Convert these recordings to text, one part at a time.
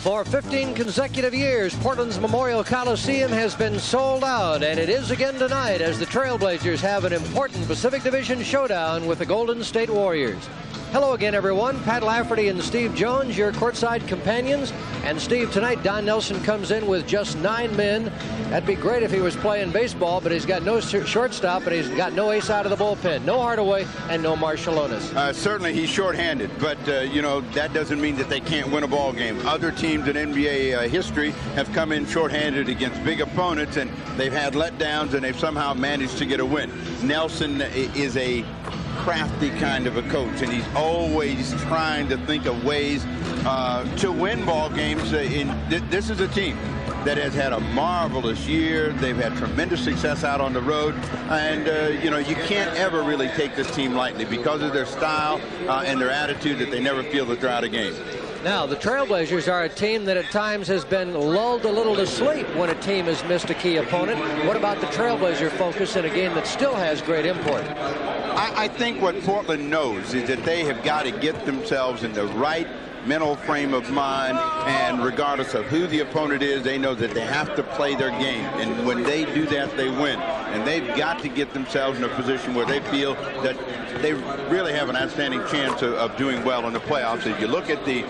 For 15 consecutive years, Portland's Memorial Coliseum has been sold out, and it is again tonight as the Trailblazers have an important Pacific Division showdown with the Golden State Warriors. Hello again, everyone. Pat Lafferty and Steve Jones, your courtside companions. And Steve, tonight Don Nelson comes in with just 9 men. That'd be great if he was playing baseball, but he's got no shortstop, and he's got no ace out of the bullpen. No Hardaway and no Marciulionis. Certainly he's shorthanded, but, you know, that doesn't mean that they can't win a ball game. Other teams in NBA history have come in shorthanded against big opponents, and they've had letdowns, and they've somehow managed to get a win. Nelson is a crafty kind of a coach, and he's always trying to think of ways to win ball games. This is a team that has had a marvelous year. They've had tremendous success out on the road, and you know, you can't ever really take this team lightly because of their style and their attitude that they never feel that they're out of game. Now, the Trailblazers are a team that at times has been lulled a little to sleep when a team has missed a key opponent. What about the Trailblazer focus in a game that still has great import? I think what Portland knows is that they have got to get themselves in the right mental frame of mind, and regardless of who the opponent is, they know that they have to play their game, and when they do that, they win. And they've got to get themselves in a position where they feel that they really have an outstanding chance of doing well in the playoffs. If you look at the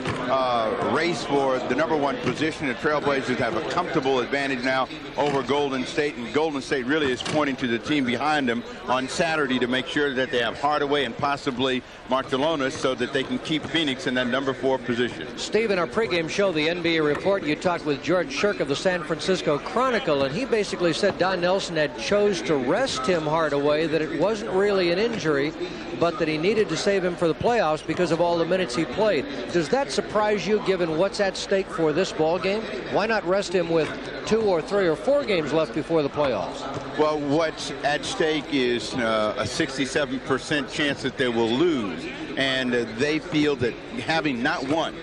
race for the #1 position, the Trailblazers have a comfortable advantage now over Golden State, and Golden State really is pointing to the team behind them on Saturday to make sure that they have Hardaway and possibly Marciulionis so that they can keep Phoenix in that #4 position. Steve, in our pregame show, the NBA Report, you talked with George Shirk of the San Francisco Chronicle, and he basically said Don Nelson had chose to rest Tim Hardaway, that it wasn't really an injury, but that he needed to save him for the playoffs because of all the minutes he played. Does that surprise you, given what's at stake for this ball game? Why not rest him with 2 or 3 or 4 games left before the playoffs? Well, what's at stake is a 67% chance that they will lose, and they feel that having not won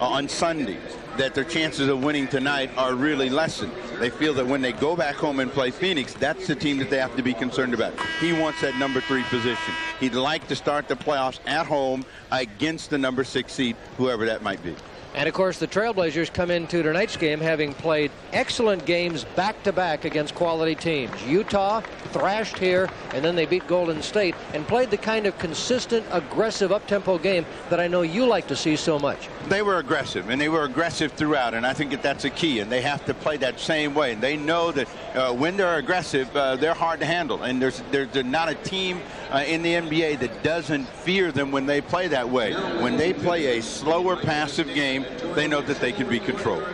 on Sunday, that their chances of winning tonight are really lessened. They feel that when they go back home and play Phoenix, that's the team that they have to be concerned about. He wants that #3 position. He'd like to start the playoffs at home against the #6 seed, whoever that might be. And, of course, the Trailblazers come into tonight's game having played excellent games back-to-back against quality teams. Utah thrashed here, and then they beat Golden State and played the kind of consistent, aggressive, up-tempo game that I know you like to see so much. They were aggressive, and they were aggressive throughout, and I think that that's a key, and they have to play that same way. And they know that when they're aggressive, they're hard to handle, and there's not a team in the NBA that doesn't fear them when they play that way. When they play a slower, passive game, they know that they can be controlled.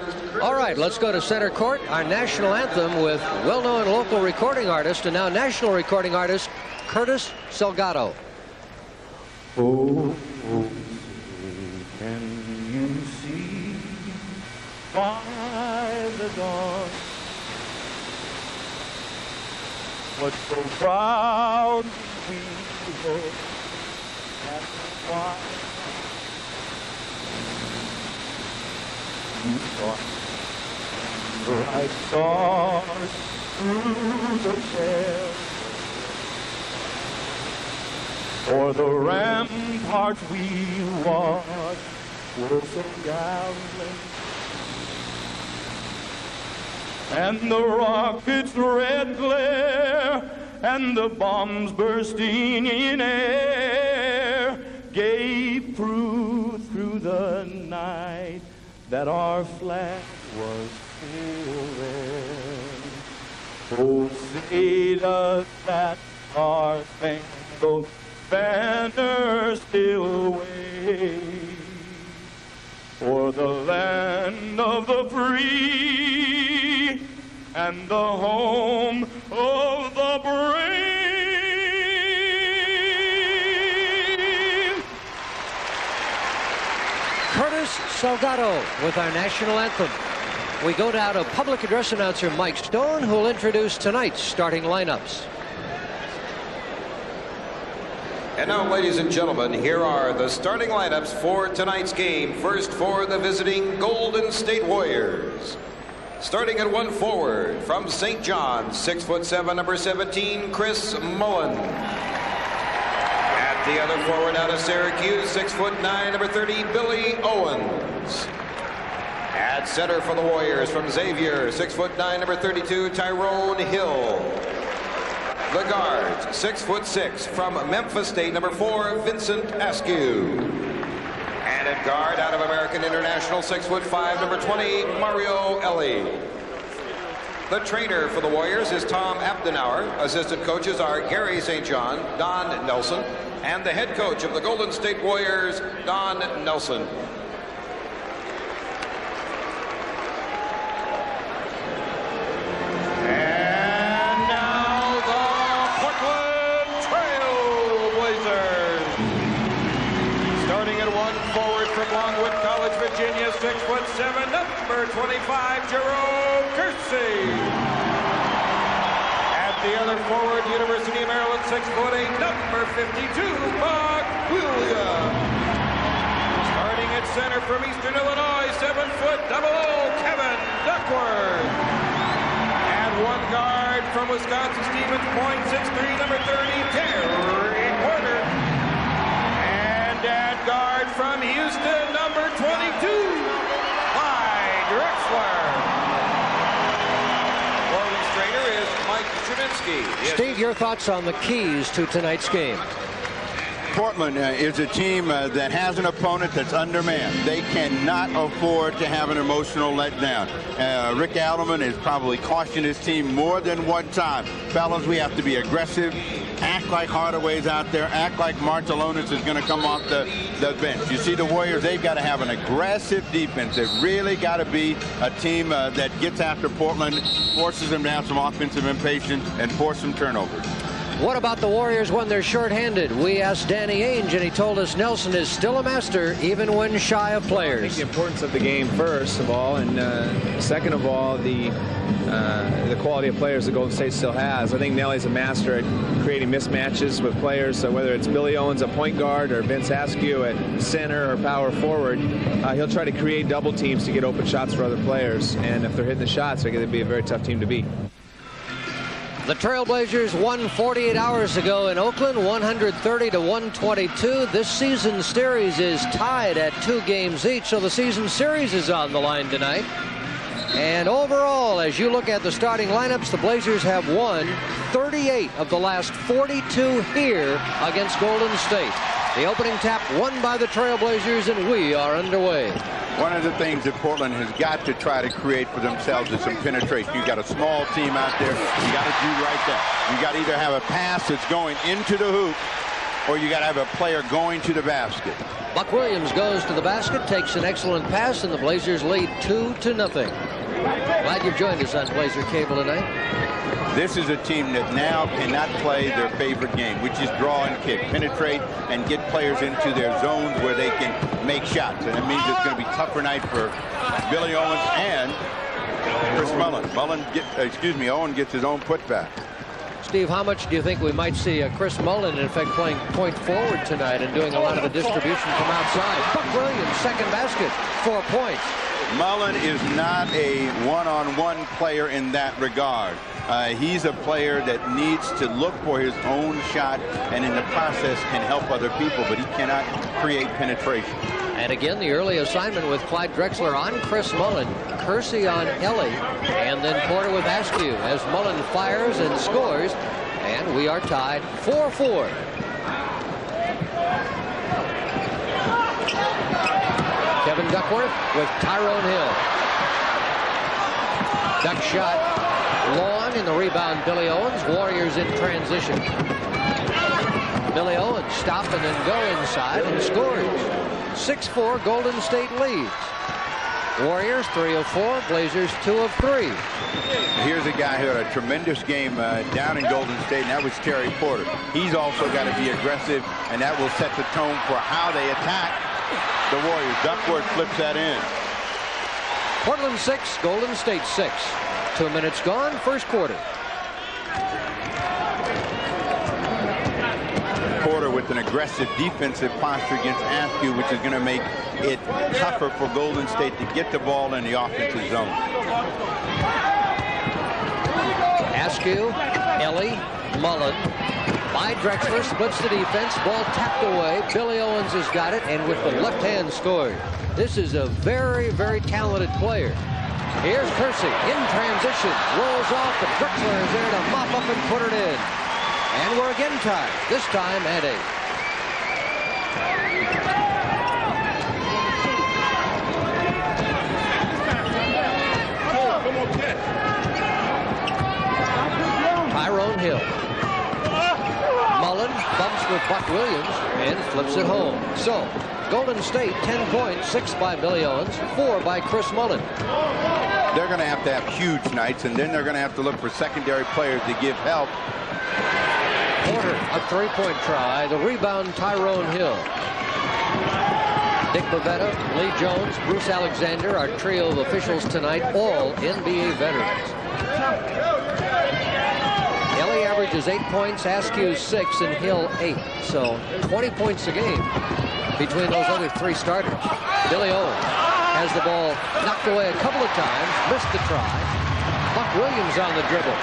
All right, let's go to center court. Our national anthem with well-known local recording artist and now national recording artist Curtis Salgado. Oh, can you see by the dawn what so proud we were at the wine? You saw bright stars through the veil, for the ramparts we watched were so gallant, and the rockets' red glare and the bombs bursting in air gave proof through the night that our flag was full. Oh, say does that star-spangled banner still wave for the land of the free and the home of the brave? Curtis Salgado with our national anthem. We go now to public address announcer Mike Stone, who will introduce tonight's starting lineups. And now, ladies and gentlemen, here are the starting lineups for tonight's game. First, for the visiting Golden State Warriors. Starting at 1 forward from St. John's, 6'7", number 17, Chris Mullin. At the other forward out of Syracuse, 6'9", number 30, Billy Owens. At center for the Warriors from Xavier, 6'9", number 32, Tyrone Hill. The guards, 6'6", from Memphis State, number 4, Vincent Askew. And at guard, out of American International, 6'5", number 20, Mario Ellie. The trainer for the Warriors is Tom Abdenauer. Assistant coaches are Gary St. John, Don Nelson, and the head coach of the Golden State Warriors, Don Nelson. And now the Portland Trail Blazers. Starting at 1 forward from Longwood College, Virginia, 6'7", number 25, Jerome Kersey. At the other forward, University of Maryland, 6'8", number 52, Buck Williams. Starting at center from Eastern Illinois, 7'00", Kevin Duckworth. And one guard from Wisconsin Stevens Point, 6'3", number 30, Terry Porter. And at guard from Houston, number 22, Clyde Drexler. Portland's trainer is Mike Trubinsky. Steve, your thoughts on the keys to tonight's game? Portland is a team that has an opponent that's undermanned. They cannot afford to have an emotional letdown. Rick Adelman has probably cautioned his team more than one time. Fellas, we have to be aggressive, act like Hardaway's out there, act like Martelonis is going to come off the bench. You see the Warriors, they've got to have an aggressive defense. They've really got to be a team that gets after Portland, forces them to have some offensive impatience, and force some turnovers. What about the Warriors when they're shorthanded? We asked Danny Ainge, and he told us Nelson is still a master, even when shy of players. I think the importance of the game, first of all, and second of all, the quality of players that Golden State still has. I think Nelly's a master at creating mismatches with players. So whether it's Billy Owens at point guard or Vince Askew at center or power forward, he'll try to create double teams to get open shots for other players. And if they're hitting the shots, they're going to be a very tough team to beat. The Trailblazers won 48 hours ago in Oakland, 130-122. This season series is tied at 2 games each, so the season series is on the line tonight. And overall, as you look at the starting lineups, the Blazers have won 38 of the last 42 here against Golden State. The opening tap won by the Trailblazers, and we are underway. One of the things that Portland has got to try to create for themselves is some penetration. You've got a small team out there. You got to do right there. You got to either have a pass that's going into the hoop, or you got to have a player going to the basket. Buck Williams goes to the basket, takes an excellent pass, and the Blazers lead 2-0. Glad you've joined us on Blazer Cable tonight. This is a team that now cannot play their favorite game, which is draw and kick, penetrate and get players into their zones where they can make shots. And it means it's going to be a tougher night for Billy Owens and Chris Mullin. Owen gets his own putback. Steve, how much do you think we might see Chris Mullin, in effect, playing point forward tonight and doing a lot of the distribution from outside? Buck Williams, second basket, 4 points. Mullin is not a one-on-one player in that regard. He's a player that needs to look for his own shot and in the process can help other people, but he cannot create penetration. And again, the early assignment with Clyde Drexler on Chris Mullin, Kersey on Ellie, and then Porter with Askew as Mullin fires and scores, and we are tied 4-4. Kevin Duckworth with Tyrone Hill. Duck shot long, in the rebound Billy Owens. Warriors in transition. Billy Owens stop and then go inside and scores. 6-4, Golden State leads. Warriors 3 of 4, Blazers 2 of 3. Here's a guy who had a tremendous game down in Golden State, and that was Terry Porter. He's also got to be aggressive, and that will set the tone for how they attack the Warriors. Duckworth flips that in. Portland 6, Golden State 6. 2 minutes gone, first quarter. Porter with an aggressive defensive posture against Askew, which is going to make it tougher for Golden State to get the ball in the offensive zone. Askew, Ellie, Mullin, By Drexler, splits the defense, ball tapped away. Billy Owens has got it, and with the left hand scored. This is a very, very talented player. Here's Kersey in transition, rolls off, but Drexler is there to mop up and put it in. And we're again tied, this time at 8. Tyrone Hill. Mullen bumps with Buck Williams and flips it home. So, Golden State, 10 points, 6 by Billy Owens, 4 by Chris Mullen. They're going to have huge nights, and then they're going to have to look for secondary players to give help. Porter, a three-point try. The rebound, Tyrone Hill. Dick Bavetta, Lee Jones, Bruce Alexander, our trio of officials tonight, all NBA veterans. Ellie averages 8 points, Askew 6, and Hill 8. So 20 points a game between those other 3 starters. Billy Owens has the ball knocked away a couple of times, missed the try. Buck Williams on the dribble.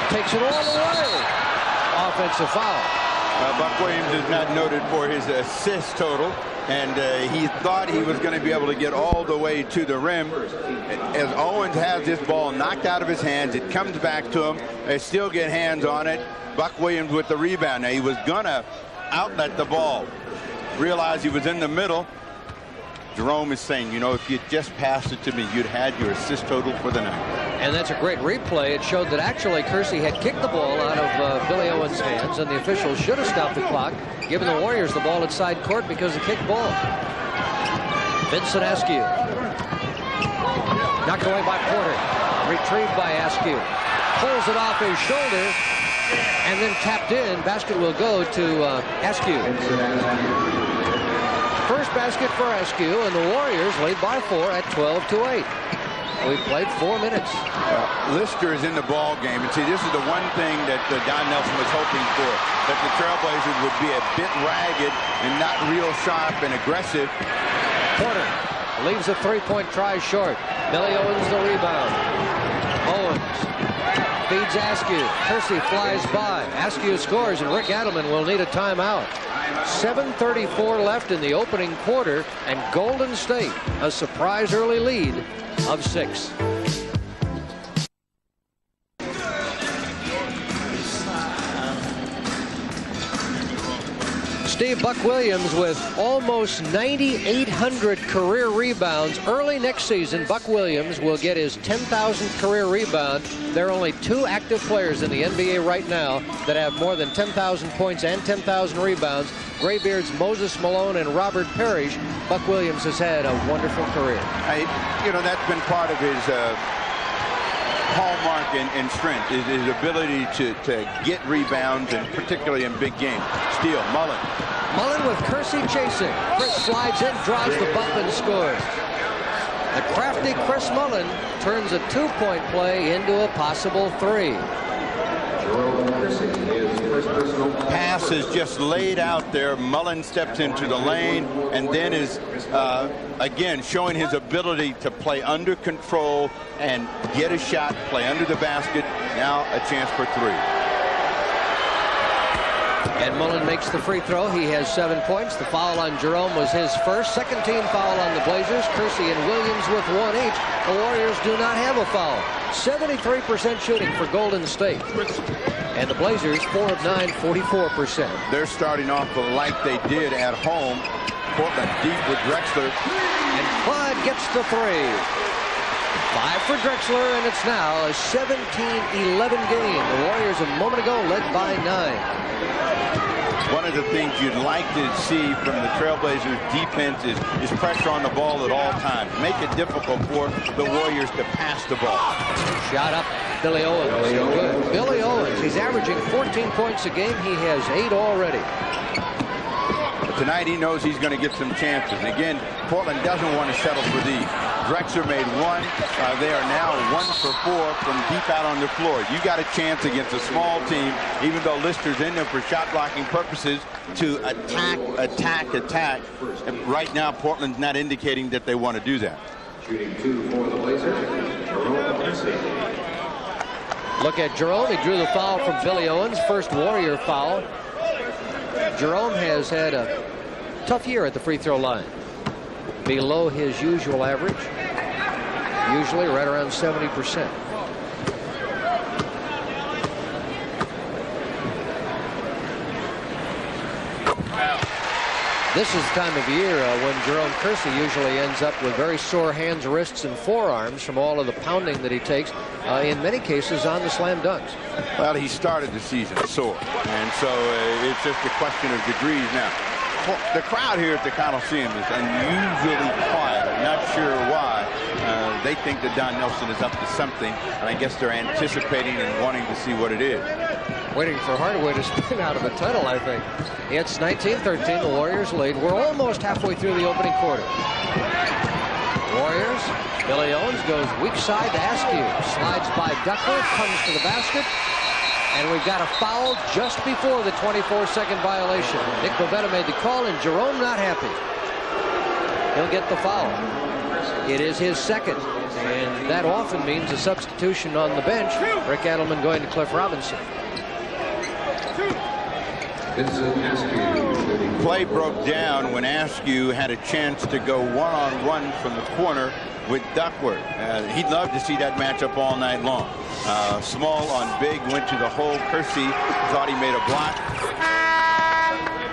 Takes it all the way. Offensive foul. Buck Williams is not noted for his assist total, and he thought he was going to be able to get all the way to the rim. As Owens has this ball knocked out of his hands, it comes back to him. They still get hands on it. Buck Williams with the rebound. Now, he was going to outlet the ball. Realized he was in the middle. Jerome is saying, you know, if you'd just passed it to me, you'd had your assist total for the night. And that's a great replay. It showed that actually Kersey had kicked the ball out of Billy Owens' hands, and the officials should have stopped the clock, giving the Warriors the ball at side court because of the kicked ball. Vincent Askew. Knocked away by Porter. Retrieved by Askew. Pulls it off his shoulder, and then tapped in. Basket will go to Askew. First basket for Askew, and the Warriors lead by 4 at 12-8. We've played 4 minutes. Lister is in the ball game, and see, this is the one thing that Don Nelson was hoping for, that the Trailblazers would be a bit ragged and not real sharp and aggressive. Porter leaves a three-point try short. Billy Owens the rebound. Owens feeds Askew. Kersey flies by. Askew scores, and Rick Adelman will need a timeout. 7:34 left in the opening quarter, and Golden State a surprise early lead of 6. Steve, Buck Williams with almost 9,800 career rebounds. Early next season, Buck Williams will get his 10,000th career rebound. There are only 2 active players in the NBA right now that have more than 10,000 points and 10,000 rebounds. Graybeard's Moses Malone and Robert Parrish. Buck Williams has had a wonderful career. You know, that's been part of his hallmark and strength, is his ability to get rebounds, and particularly in big games. Steal, Mullen. Mullen with Kersey chasing. Chris slides in, draws the bump, and scores. The crafty Chris Mullen turns a 2-point play into a possible 3. Pass is just laid out there. Mullen steps into the lane and then is again showing his ability to play under control and get a shot, play under the basket. Now a chance for 3. And Mullen makes the free throw. He has 7 points. The foul on Jerome was his first. Second team foul on the Blazers. Kersey and Williams with 1 each. The Warriors do not have a foul. 73% shooting for Golden State. And the Blazers 4 of 9, 44%. They're starting off like they did at home. Portland deep with Drexler. And Clyde gets the 3. 5 for Drexler, and it's now a 17-11 game. The Warriors a moment ago led by 9. One of the things you'd like to see from the Trailblazers defense is pressure on the ball at all times. Make it difficult for the Warriors to pass the ball. Shot up, Billy Owens. Good. Billy Owens, he's averaging 14 points a game. He has 8 already. But tonight he knows he's going to get some chances. And again, Portland doesn't want to settle for these. Drexler made 1. They are now 1 for 4 from deep out on the floor. You got a chance against a small team, even though Lister's in there for shot blocking purposes, to attack. And right now, Portland's not indicating that they want to do that. Shooting 2 for the Blazers. Look at Jerome. He drew the foul from Billy Owens. First Warrior foul. Jerome has had a tough year at the free throw line. Below his usual average. Usually right around 70%. This is the time of year when Jerome Kersey usually ends up with very sore hands, wrists, and forearms from all of the pounding that he takes, in many cases on the slam dunks. Well, he started the season sore, and so it's just a question of degrees now. The crowd here at the Coliseum is unusually quiet. I'm not sure why. They think that Don Nelson is up to something, and I guess they're anticipating and wanting to see what it is. Waiting for Hardaway to spin out of the tunnel, I think. It's 19-13. The Warriors lead. We're almost halfway through the opening quarter. Warriors. Billy Owens goes weak side to Askew. Slides by Duckworth. Comes to the basket. And we've got a foul just before the 24-second violation. Nick Bavetta made the call, and Jerome not happy. He'll get the foul. It is his second. And that often means a substitution on the bench. Rick Adelman going to Cliff Robinson. Play broke down when Askew had a chance to go one-on-one from the corner with Duckworth. He'd love to see that matchup all night long. Small on big, went to the hole. Kersey thought he made a block.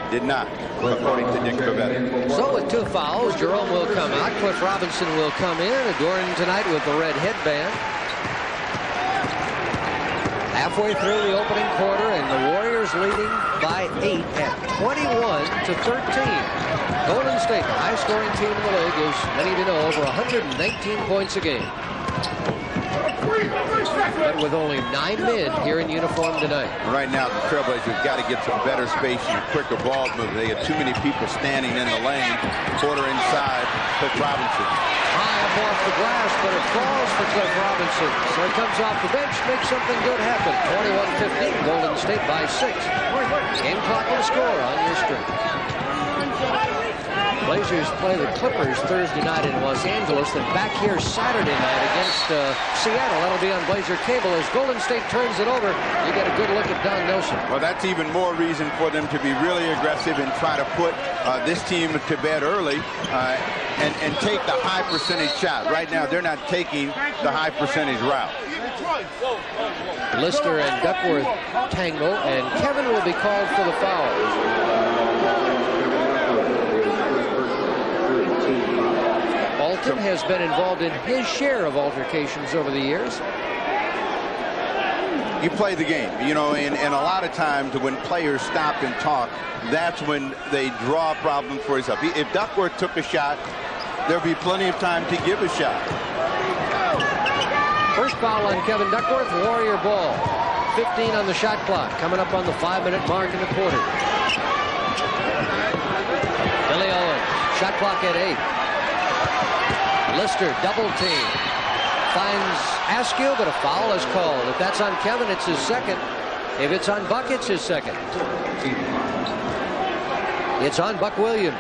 Did not, according to Dick Bavetta. So with two fouls, Jerome will come out. Cliff Robinson will come in, adorned tonight with the red headband. Halfway through the opening quarter, and the Warriors leading by 8 at 21-13. Golden State, the high-scoring team in the league, as many of you know, over 119 points a game. But with only 9 men here in uniform tonight. Right now, the Trailblazers got to get some better space and quicker ball movement. They have too many people standing in the lane. Porter inside, Cliff Robinson. High up off the glass, but it falls for Cliff Robinson. So he comes off the bench, makes something good happen. 21-15, Golden State by 6. Game clock and score on your screen. Blazers play the Clippers Thursday night in Los Angeles, then back here Saturday night against Seattle. That'll be on Blazer Cable. As Golden State turns it over, you get a good look at Don Nelson. Well, that's even more reason for them to be really aggressive and try to put this team to bed early and take the high percentage shot. Right now, they're not taking the high percentage route. Lister and Duckworth tangle, and Kevin will be called for the foul. Alton has been involved in his share of altercations over the years. You play the game, you know, and a lot of times when players stop and talk, that's when they draw a problem for himself. If Duckworth took a shot, there'll be plenty of time to give a shot. First foul on Kevin Duckworth, Warrior ball. 15 on the shot clock, coming up on the 5-minute mark in the quarter. Billy Owens, shot clock at 8. Lister, double team. Finds Askew, but a foul is called. If that's on Kevin, it's his second. If it's on Buck, it's his second. It's on Buck Williams.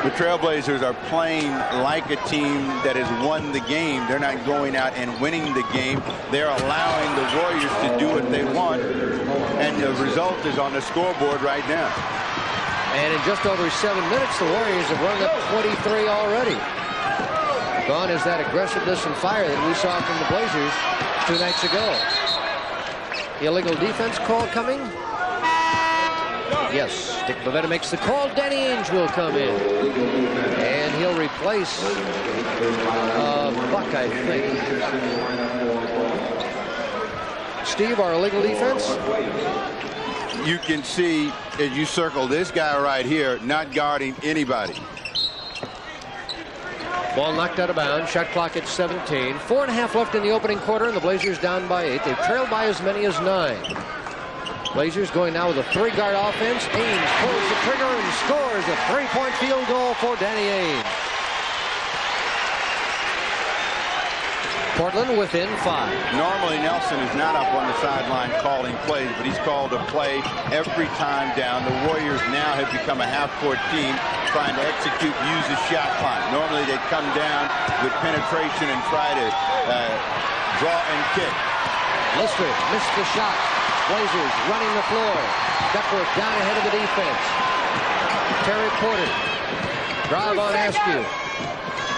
The Trailblazers are playing like a team that has won the game. They're not going out and winning the game. They're allowing the Warriors to do what they want, and the result is on the scoreboard right now. And in just over 7 minutes, the Warriors have run up 23 already. Gone is that aggressiveness and fire that we saw from the Blazers 2 nights ago. Illegal defense call coming. Yes, Dick Bavetta makes the call. Danny Ainge will come in. And he'll replace Buck, I think. Steve, our illegal defense? You can see, as you circle this guy right here, not guarding anybody. Ball knocked out of bounds. Shot clock at 17. 4.5 left in the opening quarter, and the Blazers down by 8. They've trailed by as many as 9. Blazers going now with a 3-guard offense. Ainge pulls the trigger and scores a 3-point field goal for Danny Ainge. Portland within 5. Normally Nelson is not up on the sideline calling plays, but he's called a play every time down. The Warriors now have become a half-court team trying to execute, use the shot clock. Normally they come down with penetration and try to Draw and kick. Lister missed the shot. Blazers running the floor. Duckworth down ahead of the defense. Terry Porter. Drive on Askew.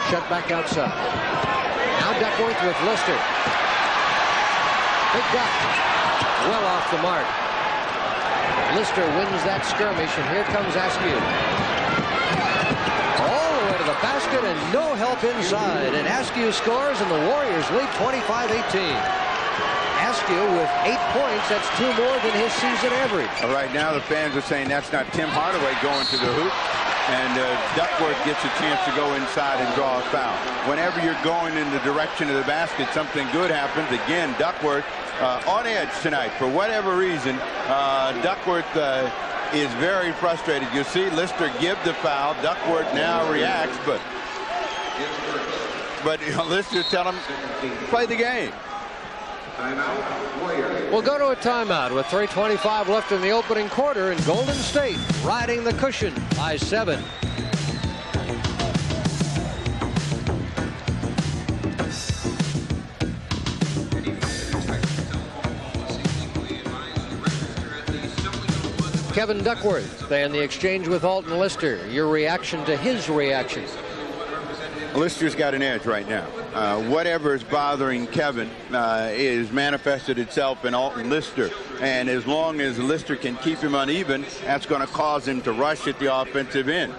Shut back outside. Now Duckworth with Lister. Big Duck. Well off the mark. Lister wins that skirmish, and here comes Askew. All the way to the basket and no help inside. And Askew scores, and the Warriors lead 25-18. Askew with 8 points. That's 2 more than his season average. Right now, the fans are saying that's not Tim Hardaway going to the hoop. And Duckworth gets a chance to go inside and draw a foul. Whenever you're going in the direction of the basket, something good happens. Again, Duckworth on edge tonight. For whatever reason, Duckworth is very frustrated. You see Lister give the foul. Duckworth now reacts, but Lister tell him, play the game. We'll go to a timeout with 3:25 left in the opening quarter, and Golden State riding the cushion by 7. Kevin Duckworth and the exchange with Alton Lister. Your reaction to his reaction? Lister's got an edge right now. Whatever is bothering Kevin is manifested itself in Alton Lister. And as long as Lister can keep him uneven, that's going to cause him to rush at the offensive end.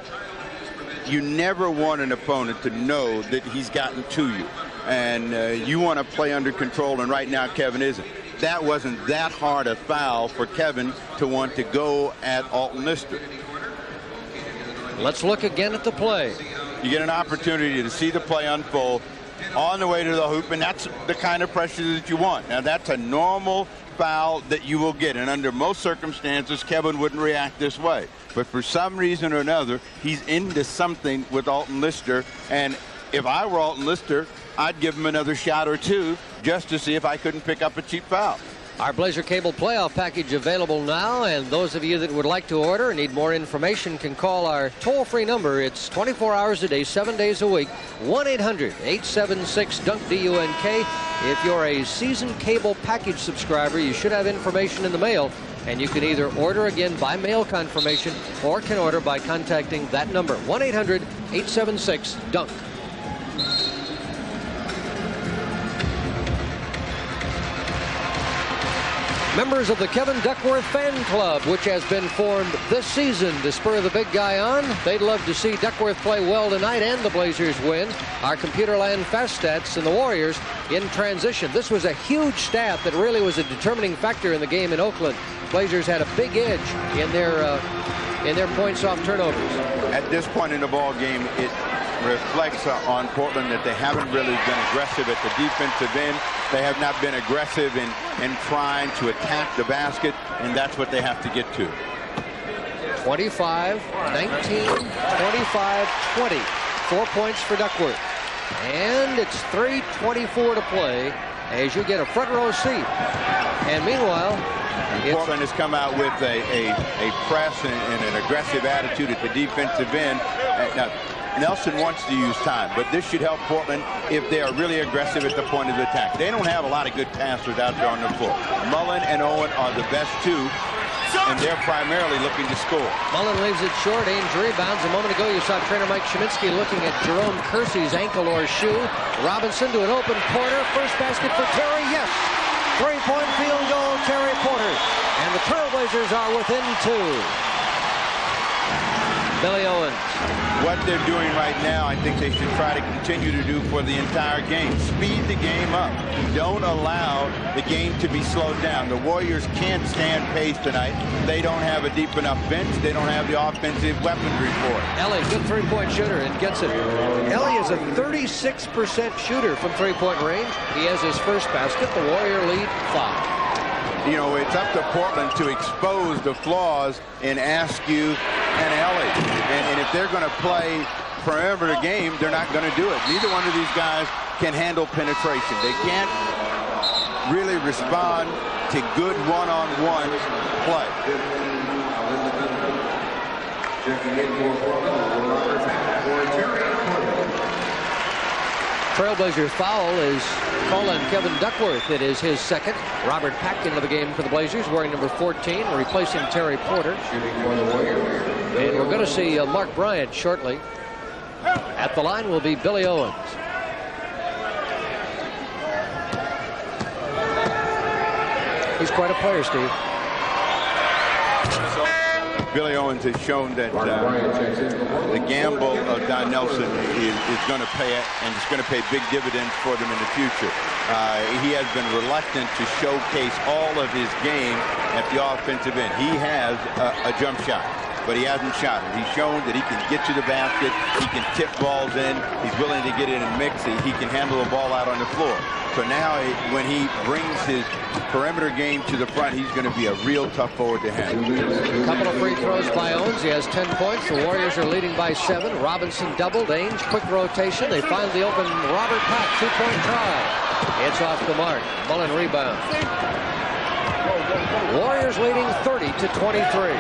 You never want an opponent to know that he's gotten to you. And you want to play under control, and right now Kevin isn't. That wasn't that hard a foul for Kevin to want to go at Alton Lister. Let's look again at the play. You get an opportunity to see the play unfold on the way to the hoop, and that's the kind of pressure that you want. Now, that's a normal foul that you will get, and under most circumstances, Kevin wouldn't react this way. But for some reason or another, he's into something with Alton Lister, and if I were Alton Lister, I'd give him another shot or two just to see if I couldn't pick up a cheap foul. Our Blazer Cable playoff package available now, and those of you that would like to order or need more information can call our toll-free number. It's 24 hours a day, 7 days a week, 1-800-876-DUNK. If you're a season cable package subscriber, you should have information in the mail, and you can either order again by mail confirmation or can order by contacting that number, 1-800-876-DUNK. Members of the Kevin Duckworth Fan Club, which has been formed this season to spur the big guy on. They'd love to see Duckworth play well tonight and the Blazers win. Our Computerland Fast Stats and the Warriors in transition. This was a huge stat that really was a determining factor in the game in Oakland. Blazers had a big edge in their points off turnovers. At this point in the ball game, it reflects on Portland that they haven't really been aggressive at the defensive end. They have not been aggressive in trying to attack the basket, and that's what they have to get to. 25-19, 25-20. 4 points for Duckworth. And it's 3:24 to play as you get a front row seat. And meanwhile, Portland has come out with a press and an aggressive attitude at the defensive end. Now, Nelson wants to use time, but this should help Portland if they are really aggressive at the point of the attack. They don't have a lot of good passers out there on the floor. Mullen and Owen are the best two, and they're primarily looking to score. Mullen leaves it short. Ainge rebounds. A moment ago, you saw trainer Mike Shiminsky looking at Jerome Kersey's ankle or shoe. Robinson to an open Porter. First basket for Terry. Yes. 3-point field goal, Terry Porter. And the Trailblazers are within 2. Billy Owens. What they're doing right now, I think they should try to continue to do for the entire game. Speed the game up. Don't allow the game to be slowed down. The Warriors can't stand pace tonight. They don't have a deep enough bench. They don't have the offensive weaponry for it. Ellie, good three-point shooter, and gets it. Ellie is a 36% shooter from three-point range. He has his first basket. The Warrior lead 5. You know, it's up to Portland to expose the flaws in Askew and Ellie. And if they're going to play perimeter game, they're not going to do it. Neither one of these guys can handle penetration. They can't really respond to good one-on-one play. Trailblazers foul is called on Kevin Duckworth. It is his second. Robert Pack into the game for the Blazers, wearing number 14, replacing Terry Porter. And we're going to see Mark Bryant shortly. At the line will be Billy Owens. He's quite a player, Steve. Billy Owens has shown that the gamble of Don Nelson is going to pay it, and it's going to pay big dividends for them in the future. He has been reluctant to showcase all of his game at the offensive end. He has a jump shot, but he hasn't shot it. He's shown that he can get to the basket, he can tip balls in, he's willing to get in and mix it, he can handle the ball out on the floor. So now when he brings his perimeter game to the front, he's going to be a real tough forward to handle. A couple of free throws by Owens. He has 10 points. The Warriors are leading by 7. Robinson doubled. Ainge, quick rotation. They find the open Robert Pack, 2-point try. It's off the mark. Mullen rebound. Warriors leading 30-23.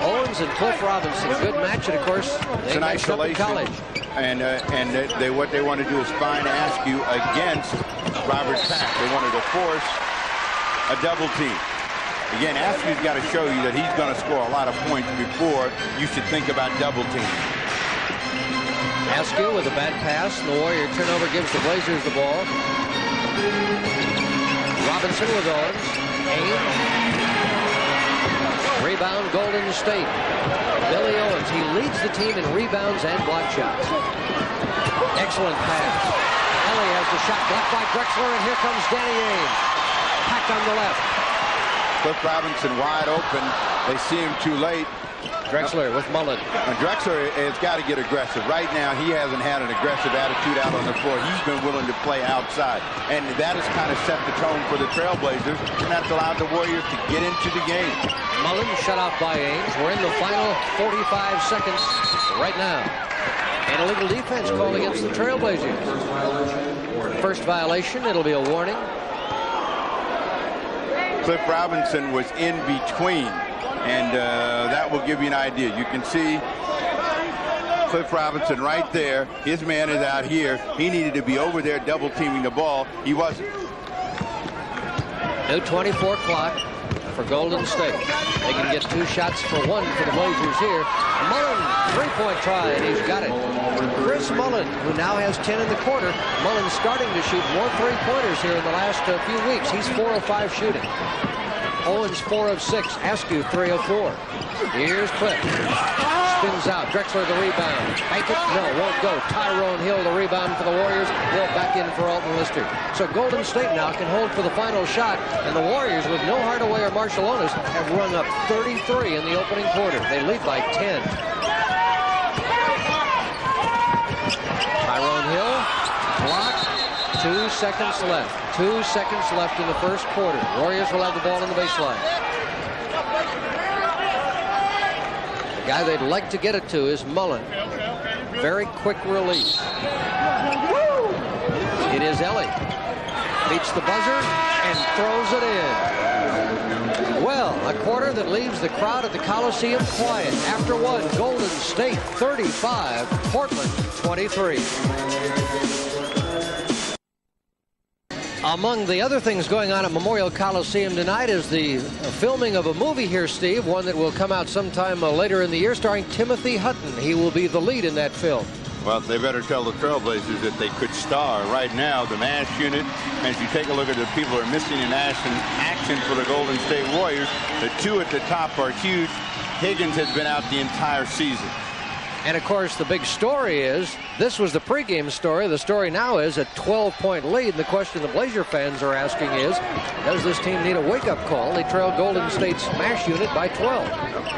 Owens and Cliff Robinson, good match, and of course they matched up in college. And what they want to do is find Askew against Robert Pack. They wanted to force a double team. Again, Askew's got to show you that he's going to score a lot of points before you should think about double team. Askew with a bad pass, and the Warrior turnover gives the Blazers the ball. Robinson with Owens. Ainge. Rebound, Golden State. Billy Owens, he leads the team in rebounds and block shots. Excellent pass. Ellie has the shot blocked by Drexler, and here comes Danny Ainge. Pack on the left. Cliff Robinson wide open. They see him too late. Drexler with Mullen. Drexler has got to get aggressive. Right now, he hasn't had an aggressive attitude out on the floor. He's been willing to play outside. And that has kind of set the tone for the Trailblazers, and that's allowed the Warriors to get into the game. Mullen shut off by Ainge. We're in the final 45 seconds right now. And illegal defense called against the Trailblazers. First violation, it'll be a warning. Cliff Robinson was in between, and that will give you an idea. You can see Cliff Robinson right there. His man is out here. He needed to be over there double teaming the ball. He wasn't. No 24 clock for Golden State. They can get 2 shots for 1 for the Blazers here. Mullen, 3-point try, and he's got it. Chris Mullen, who now has 10 in the quarter. Mullen starting to shoot more 3-pointers here in the last few weeks. He's 4 of 5 shooting. Owens 4 of 6. Askew 3 of 4. Here's Cliff. Spins out. Drexler the rebound. Bank it? No, won't go. Tyrone Hill the rebound for the Warriors. Hill back in for Alton Lister. So Golden State now can hold for the final shot, and the Warriors, with no Hardaway or Marciulionis, have run up 33 in the opening quarter. They lead by 10. Tyrone Hill blocked. 2 seconds left. 2 seconds left in the first quarter. Warriors will have the ball on the baseline. The guy they'd like to get it to is Mullen. Very quick release. It is Ellie. Beats the buzzer and throws it in. Well, a quarter that leaves the crowd at the Coliseum quiet. After one, Golden State 35, Portland 23. Among the other things going on at Memorial Coliseum tonight is the filming of a movie here, Steve, one that will come out sometime later in the year, starring Timothy Hutton. He will be the lead in that film. Well, they better tell the Trailblazers that they could star. Right now, the MASH unit, and if you take a look at the people who are missing in action for the Golden State Warriors, the 2 at the top are huge. Higgins has been out the entire season. And, of course, the big story is, this was the pregame story. The story now is a 12-point lead. And the question the Blazer fans are asking is, does this team need a wake-up call? They trail Golden State's MASH unit by 12.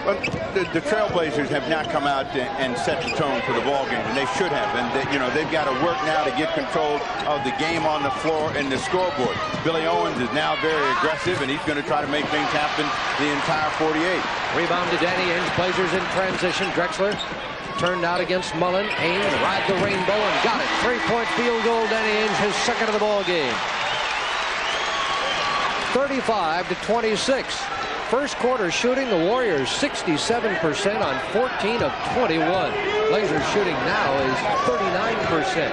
But the Trailblazers have not come out and set the tone for the ballgame, and they should have. And they've got to work now to get control of the game on the floor and the scoreboard. Billy Owens is now very aggressive, and he's going to try to make things happen the entire 48. Rebound to Danny Ainge. Blazers in transition. Drexler turned out against Mullen. Ainge ride the rainbow and got it. 3-point field goal. Danny Ainge, his second of the ball game. 35-26. first quarter shooting, the Warriors 67% on 14 of 21. Blazers shooting now is 39%.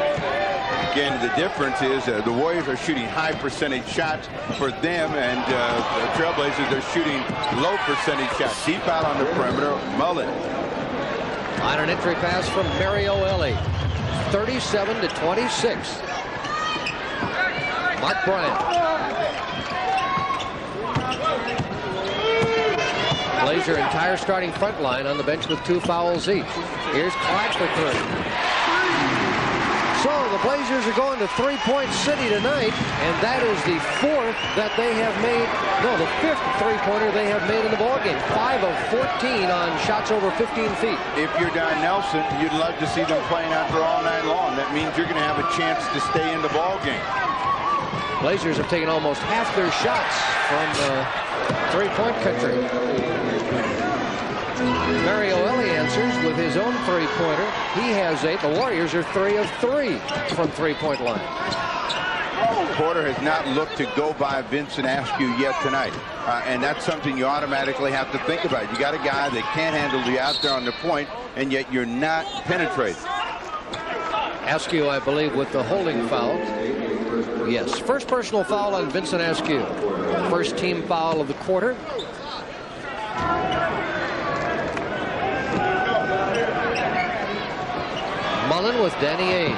Again, the difference is the Warriors are shooting high percentage shots for them, and the Trailblazers are shooting low percentage shots. Deep out on the perimeter, Mullen. On an entry pass from Mario Elie. 37-26. Mark Bryant. Blazer entire starting front line on the bench with 2 fouls each. Here's Clyde for 3. So the Blazers are going to three-point city tonight, and that is the 4th that they have made. No, the 5th three-pointer they have made in the ballgame. 5 of 14 on shots over 15 feet. If you're Don Nelson, you'd love to see them playing out there all night long. That means you're going to have a chance to stay in the ballgame. Blazers have taken almost half their shots from three-point country. Mario Elie answers with his own three-pointer. He has 8. The Warriors are 3 of 3 from three-point line. Porter has not looked to go by Vincent Askew yet tonight. And that's something you automatically have to think about. You got a guy that can't handle you out there on the point, and yet you're not penetrating. Askew, I believe, with the holding foul. Yes, first personal foul on Vincent Askew. First team foul of the quarter. Mullen with Danny Ainge.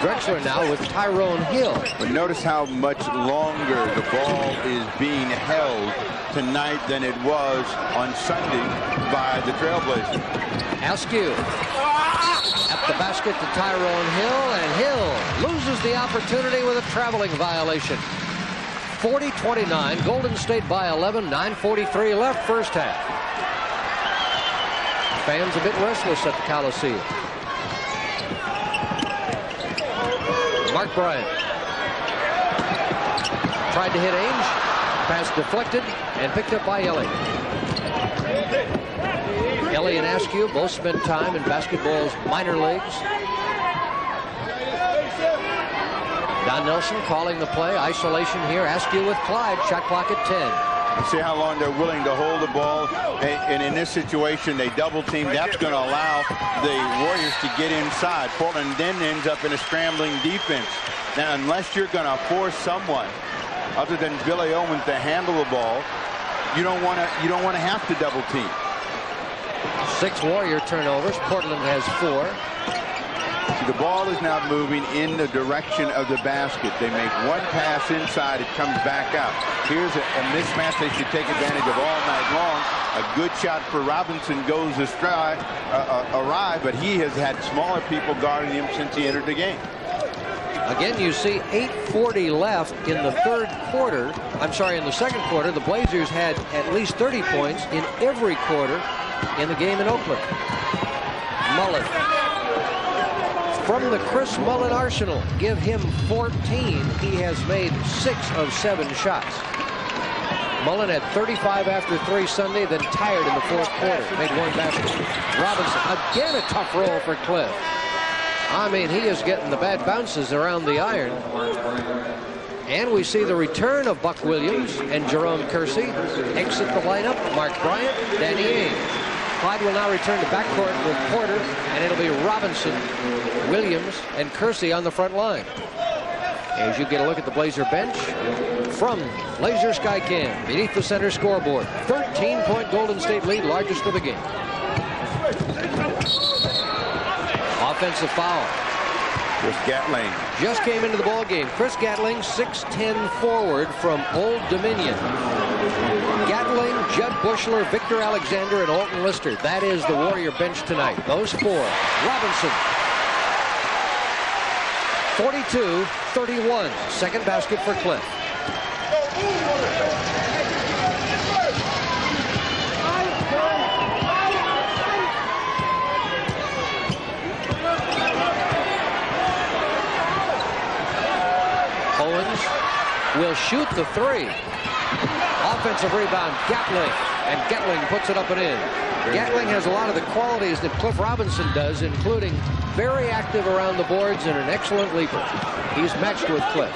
Drexler now with Tyrone Hill. But notice how much longer the ball is being held tonight than it was on Sunday by the Trailblazers. Askew at the basket to Tyrone Hill, and Hill loses the opportunity with a traveling violation. 40-29, Golden State by 11, 9:43 left first half. Fans a bit restless at the Coliseum. Mark Bryant tried to hit Ainge. Pass deflected and picked up by Elie. Elie and Askew both spent time in basketball's minor leagues. Don Nelson calling the play. Isolation here. Askew with Clyde. Shot clock at 10. See how long they're willing to hold the ball. And in this situation, they double team. That's going to allow the Warriors to get inside. Portland then ends up in a scrambling defense. Now, unless you're going to force someone other than Billy Owens to handle the ball, you don't want to have to double team. 6 Warrior turnovers. Portland has 4. See, the ball is now moving in the direction of the basket. They make one pass inside, it comes back out. Here's a mismatch they should take advantage of all night long. A good shot for Robinson goes awry, but he has had smaller people guarding him since he entered the game. Again, you see 8:40 left in the third quarter. I'm sorry, in the second quarter. The Blazers had at least 30 points in every quarter in the game in Oakland. Mullen. From the Chris Mullen arsenal, give him 14. He has made 6 of 7 shots. Mullen had 35 after 3 Sunday, then tired in the fourth quarter. Made 1 basket. Robinson, again a tough roll for Cliff. I mean, he is getting the bad bounces around the iron. And we see the return of Buck Williams and Jerome Kersey. Exit the lineup, Mark Bryant, Danny Ainge. Clyde will now return to backcourt with Porter, and it'll be Robinson, Williams, and Kersey on the front line. As you get a look at the Blazer bench from Blazer Skycam beneath the center scoreboard. 13-point Golden State lead, largest of the game. Offensive foul. Chris Gatling just came into the ball game. Chris Gatling, 6'10" forward from Old Dominion. Gatling, Judd Bushler, Victor Alexander, and Alton Lister. That is the Warrior bench tonight. Those 4. Robinson. 42-31. Second basket for Cliff. Owens will shoot the 3. Offensive rebound, Gatling, and Gatling puts it up and in. Gatling has a lot of the qualities that Cliff Robinson does, including very active around the boards and an excellent leaper. He's matched with Cliff.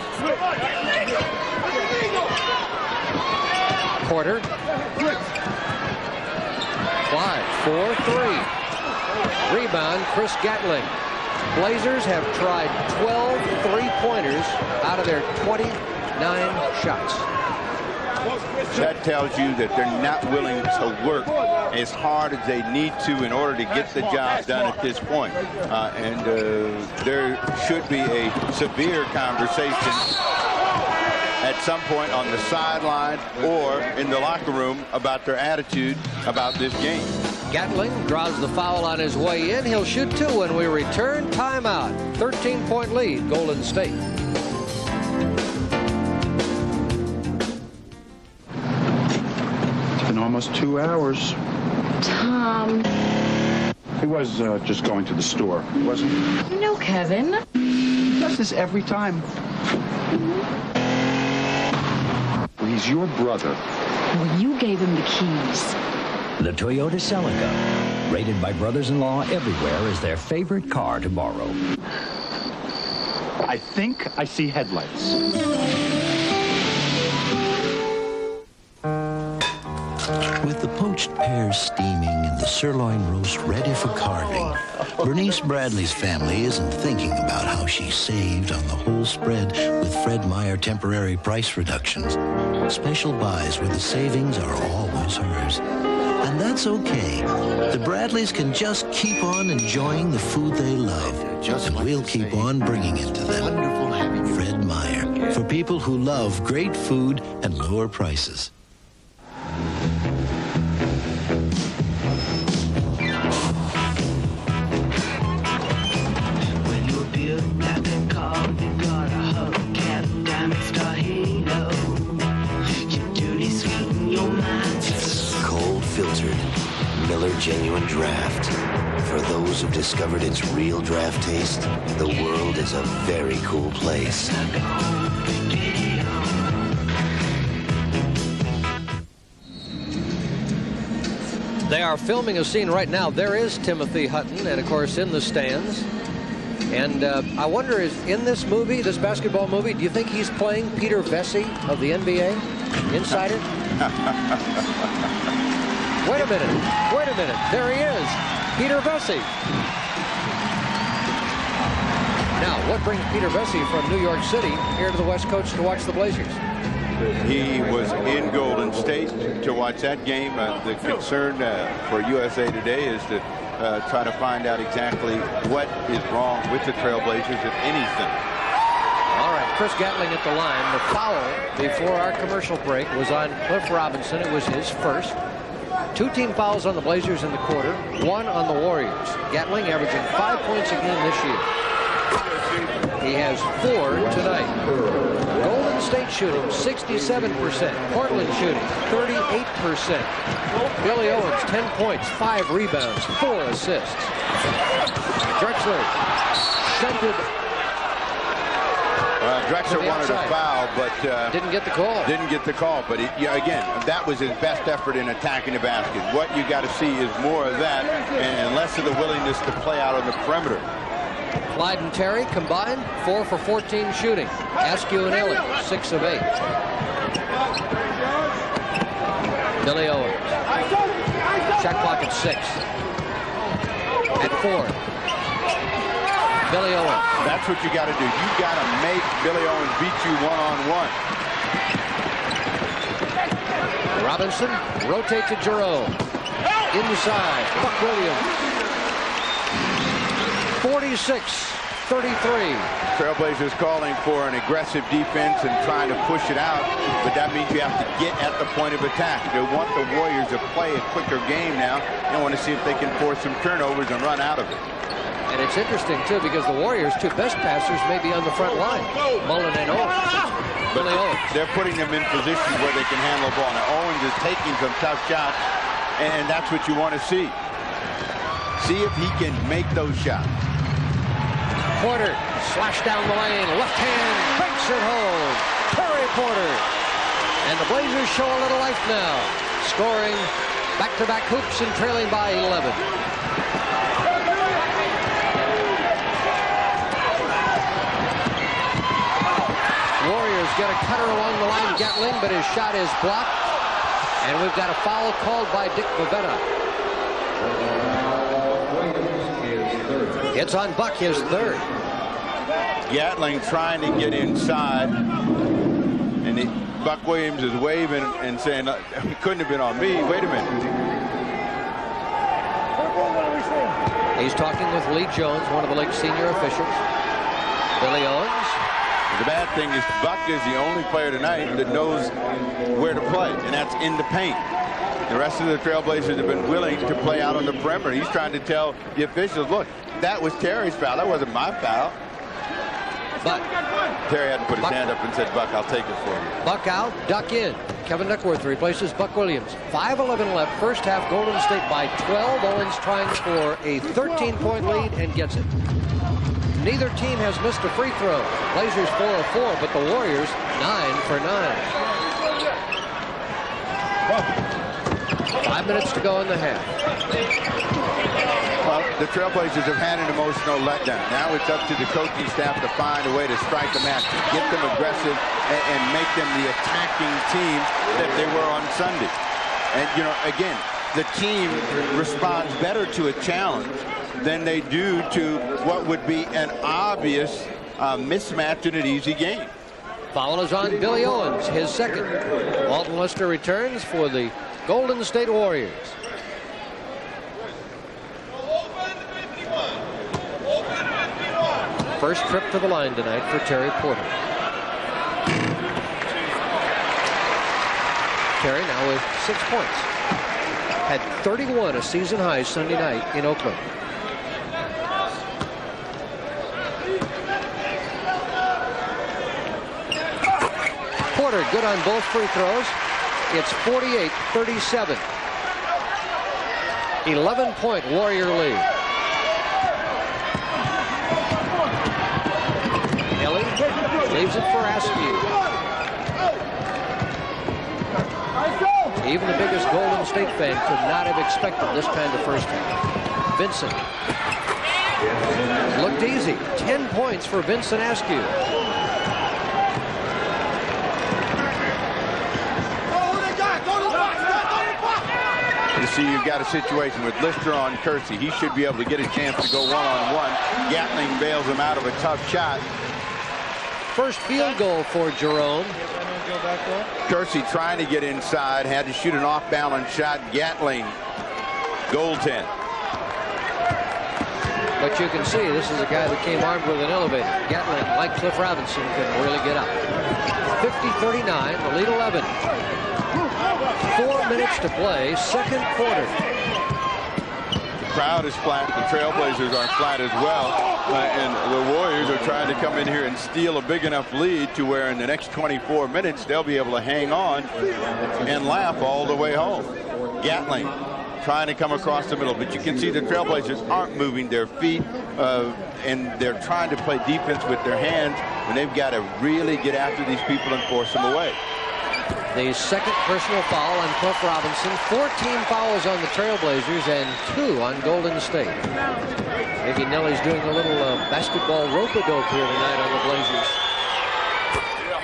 Porter. Clyde, 4-3. Rebound, Chris Gatling. Blazers have tried 12 three-pointers out of their 29 shots. That tells you that they're not willing to work as hard as they need to in order to get the job done at this point. And there should be a severe conversation at some point on the sideline or in the locker room about their attitude about this game. Gatling draws the foul on his way in. He'll shoot two when we return. Timeout. 13-point lead, Golden State. It's been almost 2 hours. Tom. He was just going to the store, wasn't he? No, Kevin. He does this every time. He's your brother. Well, you gave him the keys. The Toyota Celica, rated by brothers-in-law everywhere as their favorite car to borrow. I think I see headlights. With the poached pears steaming and the sirloin roast ready for carving, Bernice Bradley's family isn't thinking about how she saved on the whole spread with Fred Meyer temporary price reductions. Special buys where the savings are always hers. And that's okay. The Bradleys can just keep on enjoying the food they love. And we'll keep on bringing it to them. Fred Meyer, for people who love great food and lower prices. Filtered Miller Genuine Draft. For those who've discovered its real draft taste, the world is a very cool place. They are filming a scene right now. There is Timothy Hutton, and of course in the stands. And I wonder, is in this movie, this basketball movie, do you think he's playing Peter Vesey of the NBA? Insider? Wait a minute. There he is. Peter Vesey. Now, what brings Peter Vesey from New York City here to the West Coast to watch the Blazers? He was in Golden State to watch that game. The concern for USA Today is to try to find out exactly what is wrong with the Trailblazers, if anything. All right, Chris Gatling at the line. The foul before our commercial break was on Cliff Robinson. It was his first. 2 team fouls on the Blazers in the quarter, 1 on the Warriors. Gatling averaging 5 points a game this year. He has 4 tonight. Golden State shooting 67%. Portland shooting 38%. Billy Owens 10 points, 5 rebounds, 4 assists. Drexler shunted. Drexler wanted a foul, but didn't get the call. But again, that was his best effort in attacking the basket. What you got to see is more of that and less of the willingness to play out on the perimeter. Clyde and Terry combined 4 for 14 shooting. Askew and Illy 6 of 8. Billy Owens. Shot clock at 6. At 4. Billy Owens. That's what you got to do. You got to make Billy Owens beat you one-on-one. Robinson rotate to Jerome. Inside, Buck Williams. 46-33. Trailblazers calling for an aggressive defense and trying to push it out, but that means you have to get at the point of attack. They want the Warriors to play a quicker game now. They want to see if they can force some turnovers and run out of it. And it's interesting, too, because the Warriors' 2 best passers may be on the front line, Mullen and Owens. Billy Owens. They're putting them in positions where they can handle the ball. Now, Owens is taking some tough shots, and that's what you want to see. See if he can make those shots. Porter, slash down the lane, left hand, breaks it home. Terry Porter. And the Blazers show a little life now, scoring back-to-back hoops and trailing by 11. Warriors get a cutter along the line, Gatling, but his shot is blocked. And we've got a foul called by Dick Bavetta. It's on Buck, his third. Gatling trying to get inside, and Buck Williams is waving and saying, it couldn't have been on me. Wait a minute. He's talking with Lee Jones, one of the league's senior officials. Billy Owens. The bad thing is Buck is the only player tonight that knows where to play, and that's in the paint. The rest of the Trailblazers have been willing to play out on the perimeter. He's trying to tell the officials, look, that was Terry's foul. That wasn't my foul. But Terry had to put his hand up and said, Buck, I'll take it for you. Buck out, Duck in. Kevin Duckworth replaces Buck Williams. 5:11 left, first half, Golden State by 12. Owens trying for a 13-point lead and gets it. Neither team has missed a free throw. Blazers 4 of 4, but the Warriors 9 for 9. 5 minutes to go in the half. Well, the Trailblazers have had an emotional letdown. Now it's up to the coaching staff to find a way to strike a match, to get them aggressive and make them the attacking team that they were on Sunday. And, you know, again, the team responds better to a challenge than they do to what would be an obvious mismatch in an easy game. Foul is on Billy Owens, his second. Walton Lister returns for the Golden State Warriors. First trip to the line tonight for Terry Porter. Terry now with 6 points. Had 31, a season high Sunday night in Oakland. Porter good on both free throws. It's 48-37. 11-point Warrior lead. Ellie leaves it for Askew. Even the biggest Golden State fan could not have expected this kind of first half. Vincent. Looked easy. 10 points for Vincent Askew. You see, you've got a situation with Lister on Kersey. He should be able to get a chance to go one-on-one. Gatling bails him out of a tough shot. First field goal for Jerome. Kersey trying to get inside, had to shoot an off-balance shot. Gatling, goaltend. But you can see this is a guy that came armed with an elevator. Gatling, like Cliff Robinson, can really get up. 50-39, the lead 11. 4 minutes to play, second quarter. The crowd is flat. The Trailblazers are flat as well. And the Warriors are trying to come in here and steal a big enough lead to where in the next 24 minutes they'll be able to hang on and laugh all the way home. Gatling trying to come across the middle, but you can see the Trailblazers aren't moving their feet and they're trying to play defense with their hands when they've got to really get after these people and force them away. The second personal foul on Cliff Robinson. 14 fouls on the Trailblazers and 2 on Golden State. Maybe Nelly's doing a little basketball rope-a-dope here tonight on the Blazers.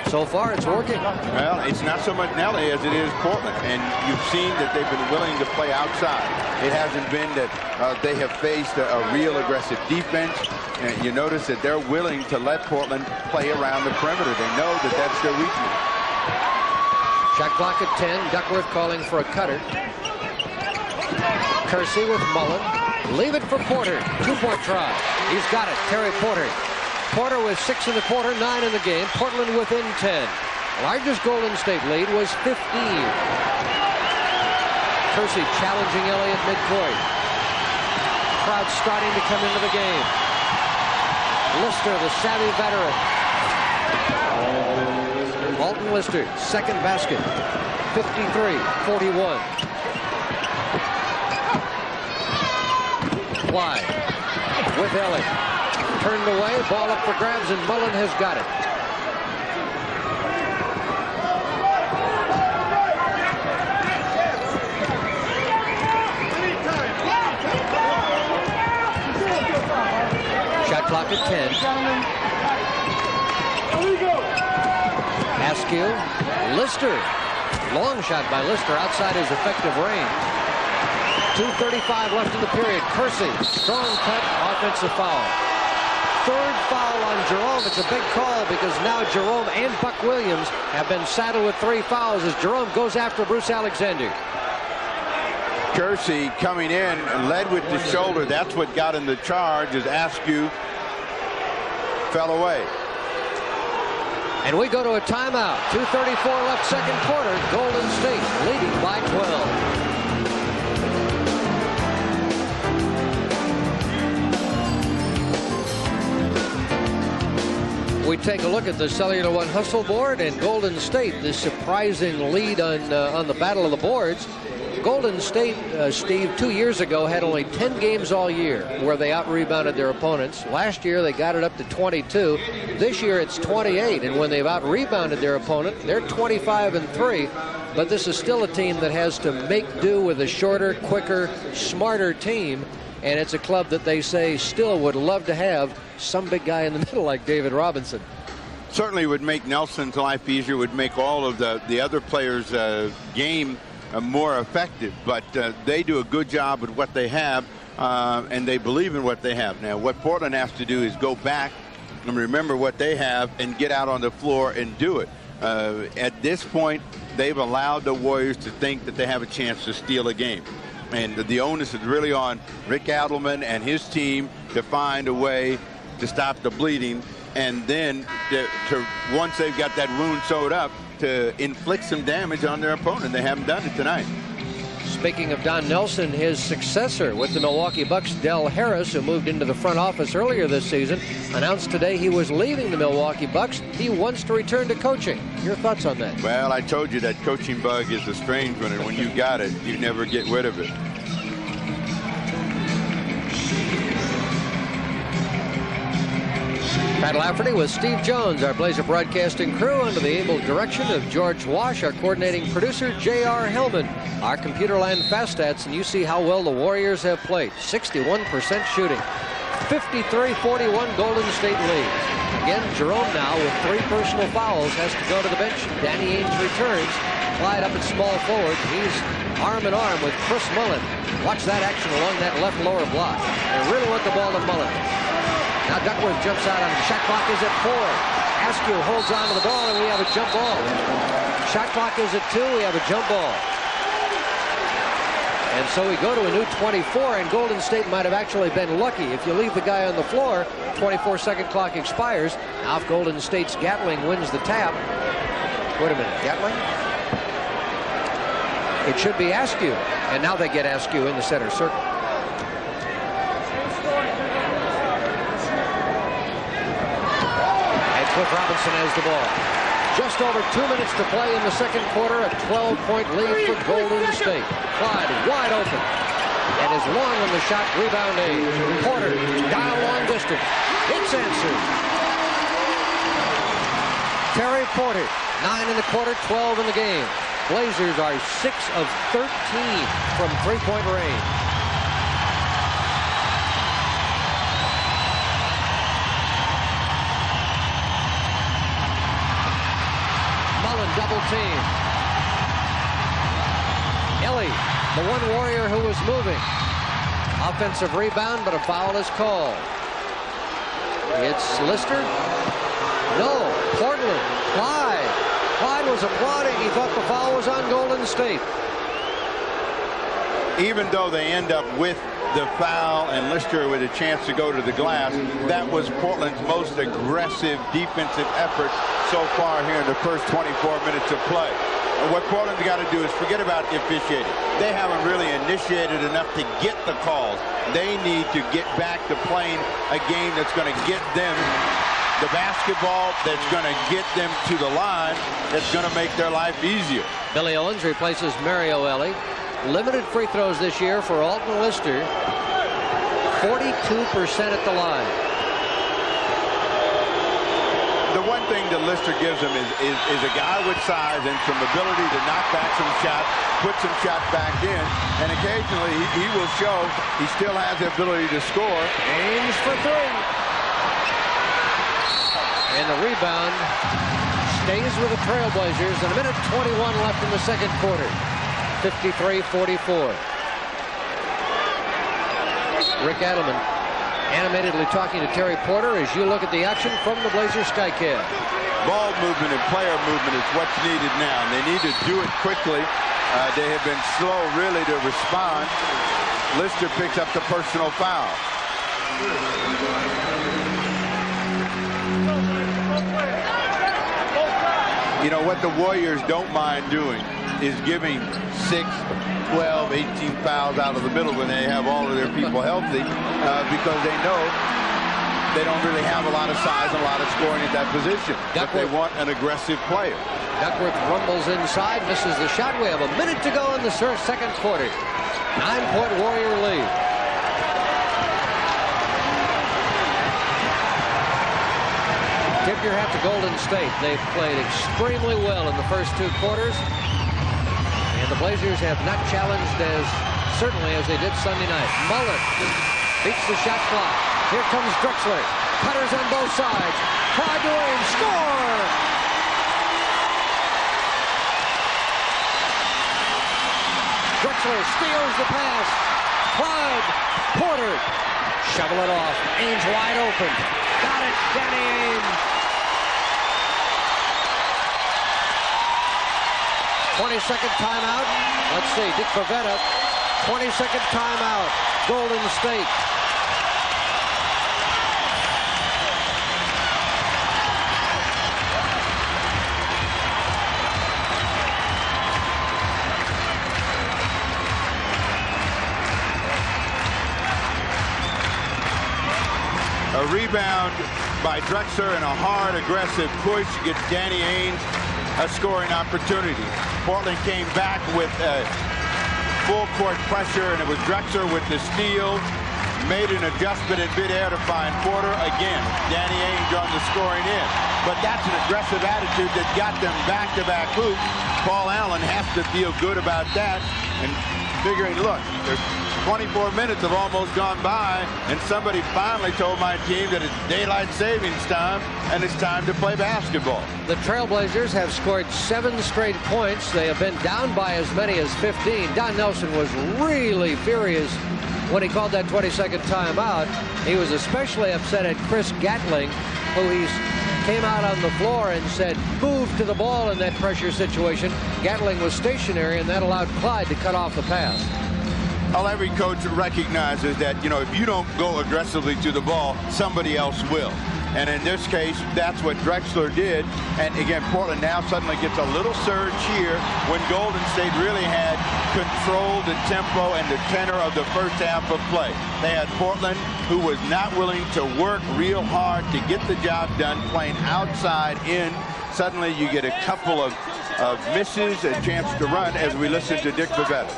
So far, it's working. Well, it's not so much Nelly as it is Portland, and you've seen that they've been willing to play outside. It hasn't been that they have faced a real aggressive defense. And you notice that they're willing to let Portland play around the perimeter. They know that that's their weakness. Shot clock at 10. Duckworth calling for a cutter. Kersey with Mullen. Leave it for Porter. 2-point try. He's got it. Terry Porter. Porter with 6 in the quarter, 9 in the game. Portland within 10. Largest Golden State lead was 15. Kersey challenging Elliott midcourt. Crowd starting to come into the game. Lister, the savvy veteran. Walton Lister, second basket. 53-41. Clyde with Elliott. Turned away, ball up for grabs, and Mullen has got it. Shot clock at 10. Askew, Lister Long shot by Lister outside his effective range. 2:35 left in the period. Kersey, strong cut, offensive foul. Third foul on Jerome. It's a big call because now Jerome and Buck Williams have been saddled with 3 fouls as Jerome goes after Bruce Alexander. Kersey coming in and led with the shoulder. That's what got him the charge as Askew fell away. And we go to a timeout. 2:34 left, second quarter. Golden State leading by 12. We take a look at the Cellular One Hustle board, and Golden State, the surprising lead on the Battle of the Boards. Golden State, Steve, 2 years ago had only 10 games all year where they out-rebounded their opponents. Last year they got it up to 22. This year it's 28, and when they've out-rebounded their opponent, they're 25-3. But this is still a team that has to make do with a shorter, quicker, smarter team. And it's a club that they say still would love to have some big guy in the middle like David Robinson. Certainly would make Nelson's life easier, would make all of the other players' game more effective. But they do a good job with what they have, and they believe in what they have. Now, what Portland has to do is go back and remember what they have and get out on the floor and do it. At this point, they've allowed the Warriors to think that they have a chance to steal a game. And the onus is really on Rick Adelman and his team to find a way to stop the bleeding, and then to once they've got that wound sewed up, to inflict some damage on their opponent. They haven't done it tonight. Speaking of Don Nelson, his successor with the Milwaukee Bucks, Del Harris, who moved into the front office earlier this season, announced today he was leaving the Milwaukee Bucks. He wants to return to coaching. Your thoughts on that? Well, I told you that coaching bug is a strange one, and when you got it, you never get rid of it. Pat Lafferty with Steve Jones, our Blazer broadcasting crew, under the able direction of George Wash, our coordinating producer, J.R. Hellman, our Computerland Fast Stats, and you see how well the Warriors have played. 61% shooting. 53-41 Golden State leads. Again, Jerome now with 3 personal fouls has to go to the bench. Danny Ainge returns. Clyde up at small forward. He's arm in arm with Chris Mullin. Watch that action along that left lower block. They really want the ball to Mullin. Now Duckworth jumps out on him. Shot clock is at 4. Askew holds on to the ball, and we have a jump ball. Shot clock is at 2. We have a jump ball. And so we go to a new 24, and Golden State might have actually been lucky. If you leave the guy on the floor, 24-second clock expires. Now if Golden State's Gatling wins the tap. Wait a minute, Gatling? It should be Askew. And now they get Askew in the center circle. Cliff Robinson has the ball. Just over 2 minutes to play in the second quarter. A 12-point lead for Golden State. Clyde wide open. And is long on the shot. Rebound Ainge. Porter down long distance. It's answered. Terry Porter. 9 in the quarter, 12 in the game. Blazers are 6 of 13 from three-point range. Double team. Ellie, the one Warrior who was moving. Offensive rebound, but a foul is called. It's Lister. No, Portland. Clyde. Clyde was applauding. He thought the foul was on Golden State. Even though they end up with the foul and Lister with a chance to go to the glass, that was Portland's most aggressive defensive effort so far here in the first 24 minutes of play. And what Portland's got to do is forget about officiating. They haven't really initiated enough to get the calls. They need to get back to playing a game that's going to get them the basketball, that's going to get them to the line, that's going to make their life easier. Billy Owens replaces Mario Ellie. Limited free throws this year for Alton Lister. 42% at the line. The one thing that Lister gives him is a guy with size and some ability to knock back some shots, put some shots back in, and occasionally he will show he still has the ability to score. Aims for 3. And the rebound stays with the Trailblazers, and a minute 21 left in the second quarter. 53-44. Rick Adelman animatedly talking to Terry Porter as you look at the action from the Blazers Skycam. Ball movement and player movement is what's needed now, and they need to do it quickly. They have been slow really to respond. Lister picks up the personal foul. You know what the Warriors don't mind doing is giving 6, 12, 18 fouls out of the middle when they have all of their people healthy, because they know they don't really have a lot of size and a lot of scoring at that position. But they want an aggressive player. Duckworth rumbles inside, misses the shot. We have a minute to go in the second quarter. 9-point Warrior lead. Tip your hat to Golden State. They've played extremely well in the first 2 quarters. And the Blazers have not challenged as certainly as they did Sunday night. Mullen beats the shot clock. Here comes Drexler. Cutters on both sides. Clyde Duane, score! Drexler steals the pass. Clyde, Porter, shovel it off. Ainge wide open. Got it, Danny Ainge. 20-second timeout. Let's see, Dick Bavetta. 20-second timeout. Golden State. A rebound by Drexler and a hard, aggressive push gets Danny Ainge a scoring opportunity. Portland came back with full court pressure, and it was Drexler with the steal. Made an adjustment in midair to find Porter. Again, Danny Ainge on the scoring end. But that's an aggressive attitude that got them back-to-back hoops. Paul Allen has to feel good about that and figuring, look, there's 24 minutes have almost gone by, and somebody finally told my team that it's daylight savings time, and it's time to play basketball. The Trailblazers have scored 7 straight points. They have been down by as many as 15. Don Nelson was really furious when he called that 20-second timeout. He was especially upset at Chris Gatling, who came out on the floor and said, move to the ball in that pressure situation. Gatling was stationary, and that allowed Clyde to cut off the pass. Well, every coach recognizes that, you know, if you don't go aggressively to the ball, somebody else will. And in this case, that's what Drexler did. And again, Portland now suddenly gets a little surge here when Golden State really had controlled the tempo and the tenor of the first half of play. They had Portland, who was not willing to work real hard to get the job done, playing outside in. Suddenly you get a couple of misses, a chance to run as we listen to Dick Bavetta.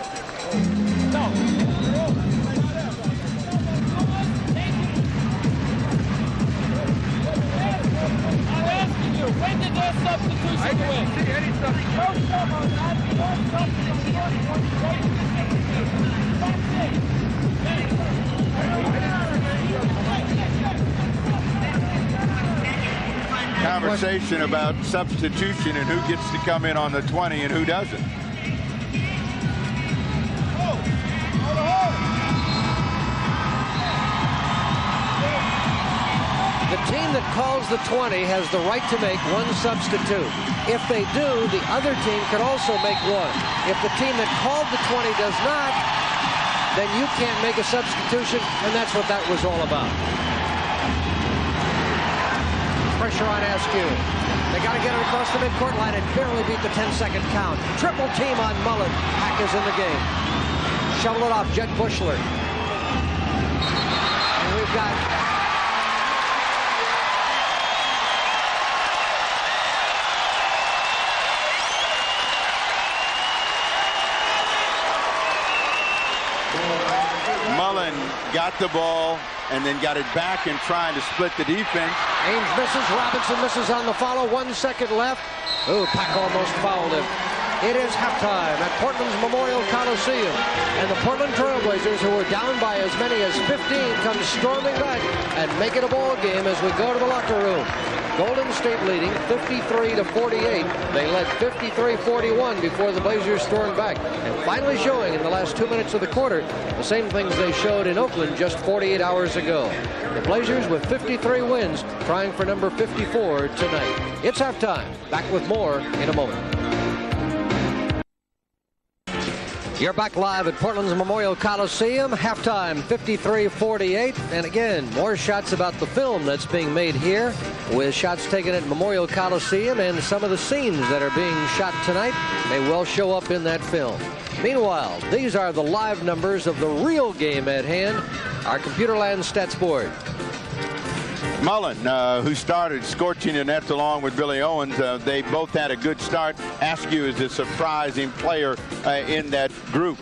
When did their substitution go in? Conversation about substitution and who gets to come in on the 20 and who doesn't. The team that calls the 20 has the right to make one substitute. If they do, the other team can also make one. If the team that called the 20 does not, then you can't make a substitution, and that's what that was all about. Pressure on Askew. They got to get it across the midcourt line and barely beat the 10-second count. Triple team on Mullen. Hack is in the game. Shovel it off, Jed Bushler. And we've got Mullen got the ball and then got it back and trying to split the defense. Ainge misses, Robinson misses on the follow, 1 second left. Ooh, Pack almost fouled him. It is halftime at Portland's Memorial Coliseum. And the Portland Trailblazers, who were down by as many as 15, come storming back and make it a ball game as we go to the locker room. Golden State leading 53-48. They led 53-41 before the Blazers stormed back. And finally showing in the last 2 minutes of the quarter the same things they showed in Oakland just 48 hours ago. The Blazers with 53 wins, trying for number 54 tonight. It's halftime. Back with more in a moment. You're back live at Portland's Memorial Coliseum. Halftime 53-48. And again, more shots about the film that's being made here, with shots taken at Memorial Coliseum, and some of the scenes that are being shot tonight may well show up in that film. Meanwhile, these are the live numbers of the real game at hand. Our Computerland stats board. Mullen, who started scorching the nets along with Billy Owens, they both had a good start. Askew is a surprising player in that group.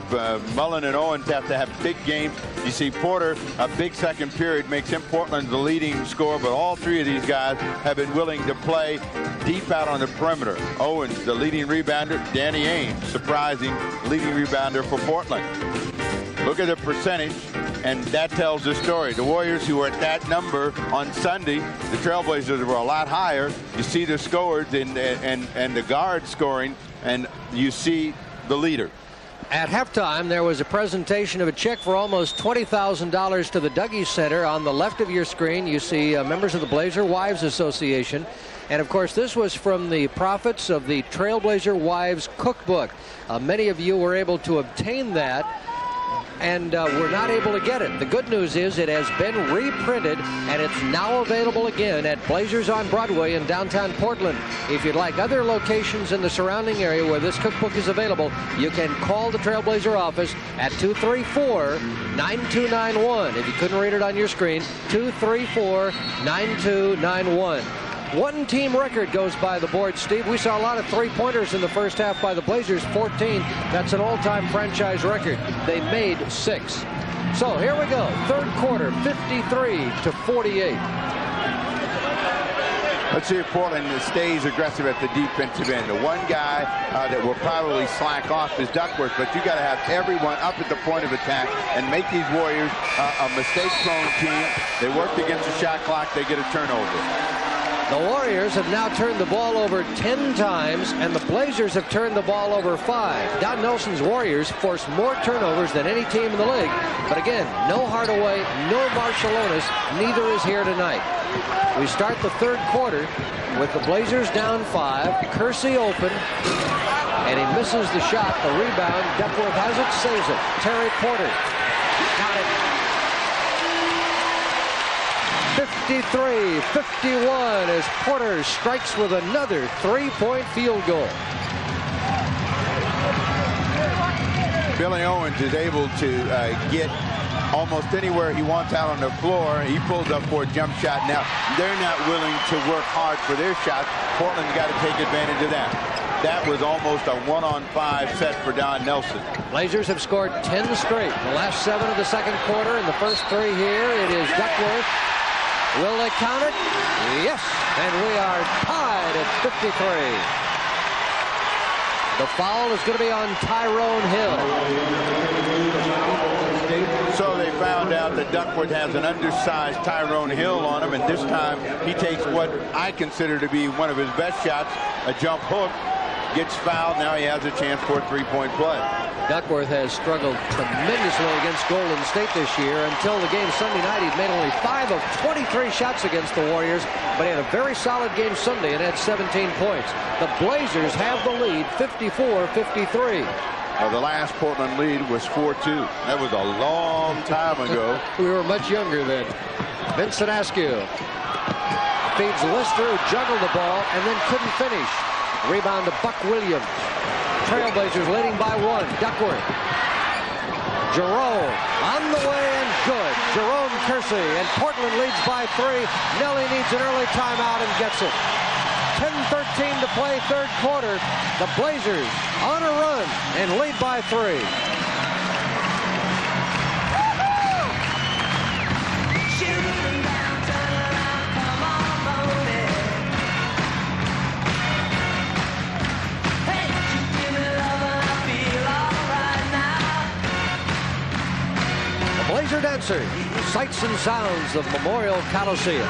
Mullen and Owens have to have big games. You see Porter, a big second period, makes him Portland the leading scorer, but all three of these guys have been willing to play deep out on the perimeter. Owens, the leading rebounder. Danny Ainge, surprising leading rebounder for Portland. Look at the percentage, and that tells the story. The Warriors, who were at that number on Sunday, the Trailblazers were a lot higher. You see the scorers and the guards scoring, and you see the leader. At halftime, there was a presentation of a check for almost $20,000 to the Dougie Center. On the left of your screen, you see members of the Blazer Wives Association. And of course, this was from the profits of the Trailblazer Wives Cookbook. Many of you were able to obtain that, and we're not able to get it. The good news is it has been reprinted, and it's now available again at Blazers on Broadway in downtown Portland. If you'd like other locations in the surrounding area where this cookbook is available, you can call the Trailblazer office at 234-9291. If you couldn't read it on your screen, 234-9291. One team record goes by the board, Steve. We saw a lot of three-pointers in the first half by the Blazers, 14. That's an all-time franchise record. They made 6. So here we go. Third quarter, 53-48. Let's see if Portland stays aggressive at the defensive end. The one guy that will probably slack off is Duckworth, but you got to have everyone up at the point of attack and make these Warriors a mistake-prone team. They worked against the shot clock. They get a turnover. The Warriors have now turned the ball over 10 times, and the Blazers have turned the ball over 5. Don Nelson's Warriors forced more turnovers than any team in the league. But again, no Hardaway, no Marciulionis, neither is here tonight. We start the third quarter with the Blazers down 5. Kersey open, and he misses the shot. The rebound, Duckworth has it, saves it. Terry Porter got it. 53-51 as Porter strikes with another three-point field goal. Billy Owens is able to get almost anywhere he wants out on the floor. He pulls up for a jump shot. Now, they're not willing to work hard for their shots. Portland's got to take advantage of that. That was almost a 1-on-5 set for Don Nelson. Blazers have scored 10 straight. The last 7 of the second quarter, and the first 3 here. It is Duckworth. Will they count it? Yes, and we are tied at 53. The foul is going to be on Tyrone Hill. So they found out that Duckworth has an undersized Tyrone Hill on him, and this time he takes what I consider to be one of his best shots, a jump hook, gets fouled. Now he has a chance for a three-point play. Duckworth has struggled tremendously against Golden State this year. Until the game Sunday night, he'd made only 5 of 23 shots against the Warriors, but he had a very solid game Sunday and had 17 points. The Blazers have the lead, 54-53. The last Portland lead was 4-2. That was a long time ago. We were much younger then. Vincent Askew feeds Lister, who juggled the ball and then couldn't finish. Rebound to Buck Williams. Trailblazers leading by 1. Duckworth. Jerome on the way and good. Jerome Kersey, and Portland leads by 3. Nelly needs an early timeout and gets it. 10-13 to play third quarter. The Blazers on a run and lead by 3. Blazer dancers, sights and sounds of Memorial Coliseum.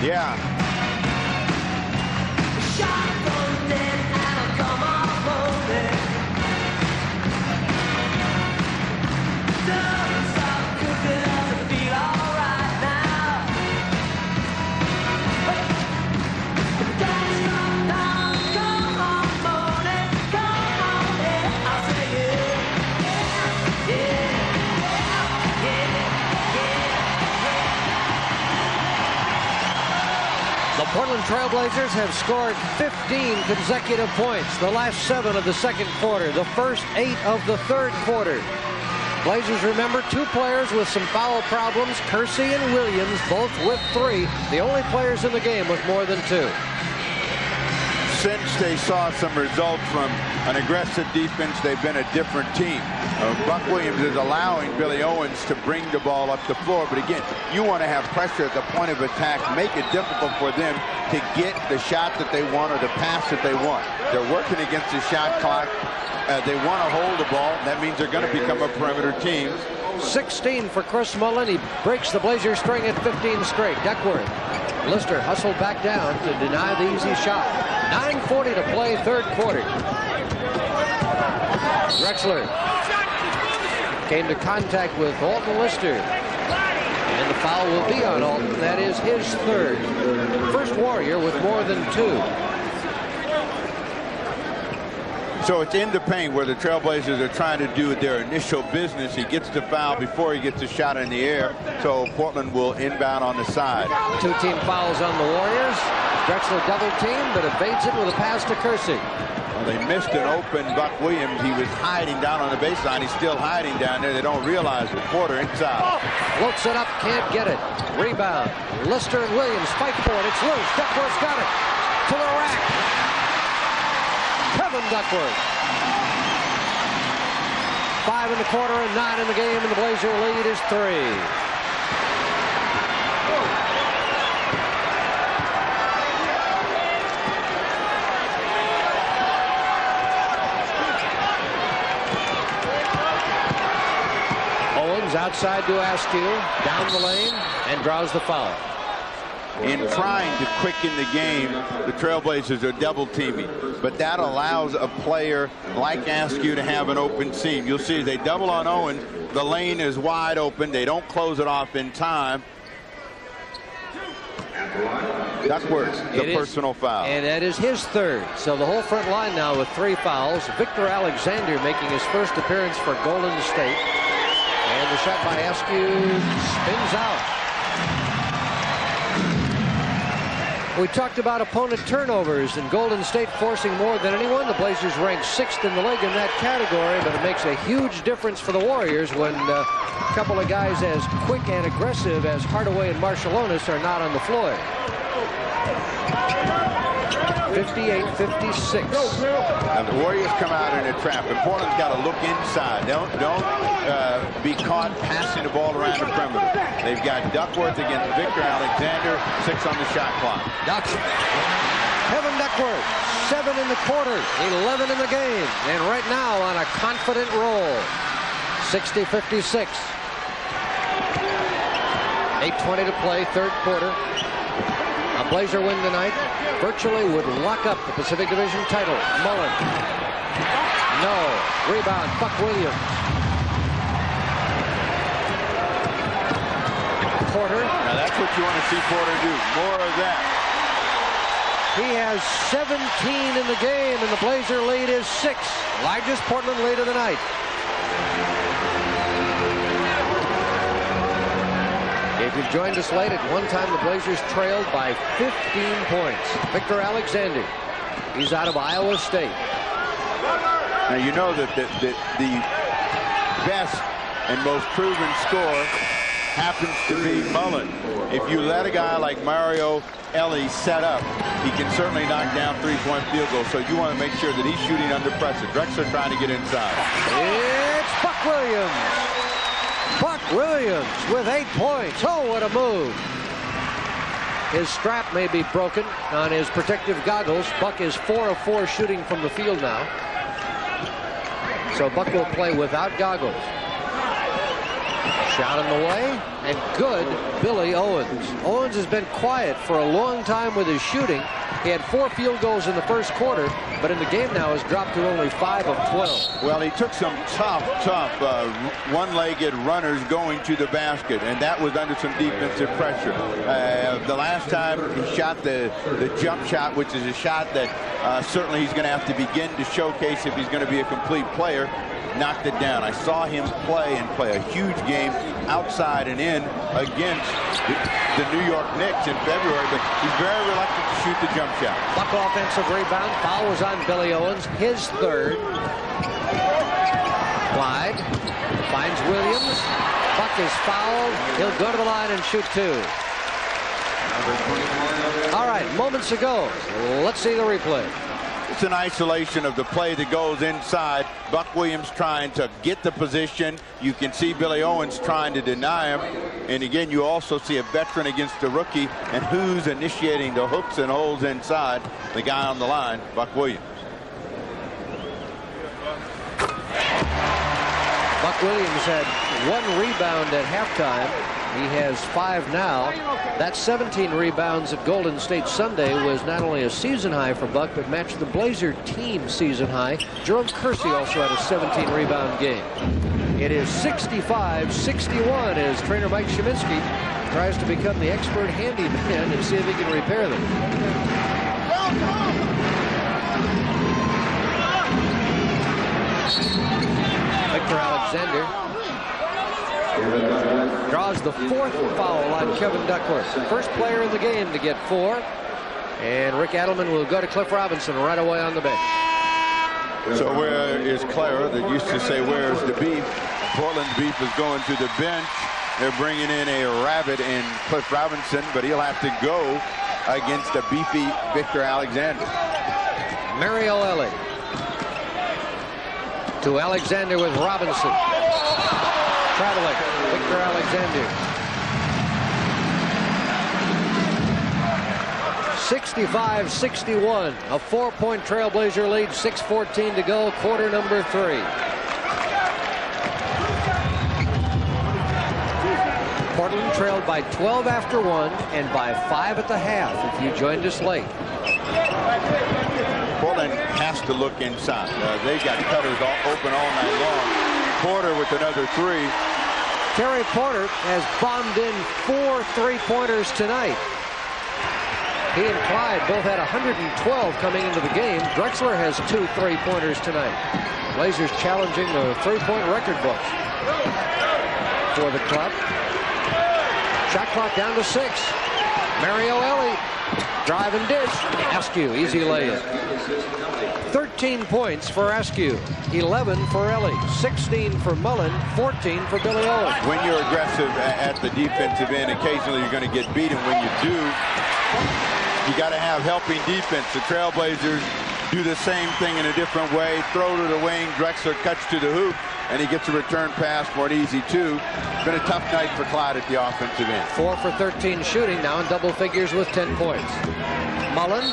Yeah. The Portland Trailblazers have scored 15 consecutive points, the last 7 of the second quarter, the first 8 of the third quarter. Blazers, remember, 2 players with some foul problems, Kersey and Williams, both with 3. The only players in the game with more than 2. Since they saw some results from an aggressive defense, they've been a different team. Buck Williams is allowing Billy Owens to bring the ball up the floor. But again, you want to have pressure at the point of attack, make it difficult for them to get the shot that they want or the pass that they want. They're working against the shot clock. They want to hold the ball. That means they're going to become a perimeter team. 16 for Chris Mullin. He breaks the Blazers string at 15 straight. Duckworth. Lister hustled back down to deny the easy shot. 9:40 to play, third quarter. Drexler came to contact with Alton Lister. And the foul will be on Alton. That is his third. First Warrior with more than 2. So it's in the paint where the Trailblazers are trying to do their initial business. He gets the foul before he gets the shot in the air. So Portland will inbound on the side. 2 team fouls on the Warriors. Drexler double team, but evades it with a pass to Kersey. Well, they missed an open Buck Williams. He was hiding down on the baseline. He's still hiding down there. They don't realize it. Porter inside. Floats it up, can't get it. Rebound. Lister and Williams fight for it. It's loose. Duckworth's got it. To the rack. Kevin Duckworth. 5 in the quarter and 9 in the game, and the Blazer lead is 3. Owens outside to Askew, down the lane, and draws the foul. In trying to quicken the game, the Trailblazers are double teaming, but that allows a player like Askew to have an open seam. You'll see they double on Owens. The lane is wide open. They don't close it off in time. Duckworth, the personal foul. And that is his third. So the whole front line now with 3 fouls. Victor Alexander making his first appearance for Golden State. And the shot by Askew spins out. We talked about opponent turnovers and Golden State forcing more than anyone. The Blazers ranked 6th in the league in that category, but it makes a huge difference for the Warriors when a couple of guys as quick and aggressive as Hardaway and Marciulionis are not on the floor. 58-56. Now the Warriors come out in a trap, and Portland's got to look inside. Don't be caught passing the ball around the perimeter. They've got Duckworth against Victor Alexander, 6 on the shot clock. Kevin Duckworth, 7 in the quarter, 11 in the game, and right now on a confident roll. 60-56. 8:20 to play, third quarter. A Blazer win tonight virtually would lock up the Pacific Division title. Mullin. No. Rebound, Buck Williams. Porter. Now that's what you want to see Porter do. More of that. He has 17 in the game, and the Blazer lead is 6. Largest Portland lead of the night. If you've joined us late, at one time the Blazers trailed by 15 points. Victor Alexander. He's out of Iowa State. Now you know that the best and most proven scorer happens to be Mullin. If you let a guy like Mario Elie set up, he can certainly knock down 3-point field goals. So you want to make sure that he's shooting under pressure. Drexler trying to get inside. It's Buck Williams. Buck Williams with 8 points. Oh, what a move. His strap may be broken on his protective goggles. Buck is 4 of 4 shooting from the field now. So Buck will play without goggles. Shot in the way, and good Billy Owens. Owens has been quiet for a long time with his shooting. He had 4 field goals in the first quarter, but in the game now has dropped to only 5 of 12. Well, he took some tough one-legged runners going to the basket, and that was under some defensive pressure. The last time he shot the jump shot, which is a shot that certainly he's going to have to begin to showcase if he's going to be a complete player, knocked it down. I saw him play a huge game outside and in against the New York Knicks in February, but he's very reluctant to shoot the jump shot. Buck offensive rebound. Foul was on Billy Owens, his third. Clyde finds Williams. Buck is fouled. He'll go to the line and shoot 2. All right, moments ago. Let's see the replay. It's an isolation of the play that goes inside. Buck Williams trying to get the position. You can see Billy Owens trying to deny him. And again, you also see a veteran against a rookie, and who's initiating the hooks and holes inside? The guy on the line, Buck Williams. Buck Williams had 1 rebound at halftime. He has 5 now. That 17 rebounds at Golden State Sunday was not only a season high for Buck, but matched the Blazer team season high. Jerome Kersey also had a 17 rebound game. It is 65-61 as trainer Mike Shiminsky tries to become the expert handyman and see if he can repair them. Victor Alexander draws the 4th foul on Kevin Duckworth. First player in the game to get 4. And Rick Adelman will go to Cliff Robinson right away on the bench. So where is Clara that used to say, where's the beef? Portland's beef is going to the bench. They're bringing in a rabbit in Cliff Robinson, but he'll have to go against a beefy Victor Alexander. Mario Elie to Alexander with Robinson. Traveling, Victor Alexander. 65-61, a 4-point Trailblazer lead, 6:14 to go, quarter number 3. Portland trailed by 12 after 1 and by 5 at the half if you joined us late. Portland has to look inside. They got cutters open all night long. Porter with another 3. Terry Porter has bombed in 4 3-pointers tonight. He and Clyde both had 112 coming into the game. Drexler has 2 3-pointers tonight. Blazers challenging the 3-point record books for the club. Shot clock down to 6. Mario Elie, drive and dish. Askew, easy layup. 13 points for Askew, 11 for Elie, 16 for Mullen, 14 for Billy Owens. When you're aggressive at the defensive end, occasionally you're going to get beaten. When you do, you got to have helping defense. The Trailblazers do the same thing in a different way. Throw to the wing, Drexler cuts to the hoop, and he gets a return pass for an easy 2. It's been a tough night for Clyde at the offensive end. 4 for 13 shooting, now in double figures with 10 points. Mullen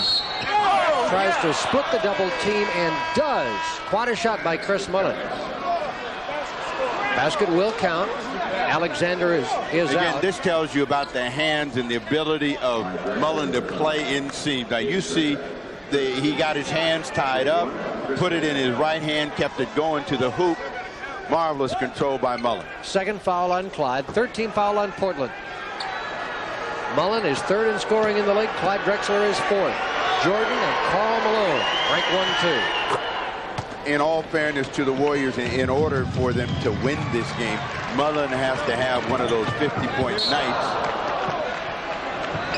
tries to split the double team and does. Quad a shot by Chris Mullen. Basket will count. Alexander is Again, out. this tells you about the hands and the ability of Mullen to play in seams. Now you see he got his hands tied up, put it in his right hand, kept it going to the hoop. Marvelous control by Mullen. Second foul on Clyde, 13 foul on Portland. Mullen is 3rd in scoring in the league. Clyde Drexler is 4th. Jordan and Karl Malone rank 1-2. In all fairness to the Warriors, in order for them to win this game, Mullen has to have one of those 50-point nights.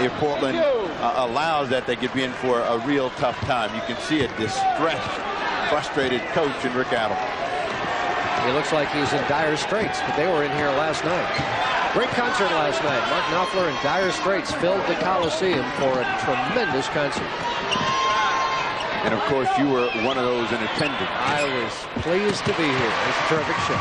If Portland allows that, they could be in for a real tough time. You can see a distressed, frustrated coach in Rick Adelman. He looks like he's in dire straits, but they were in here last night. Great concert last night. Mark Knopfler and Dire Straits filled the Coliseum for a tremendous concert. And of course, you were one of those in attendance. I was pleased to be here. It was a terrific show.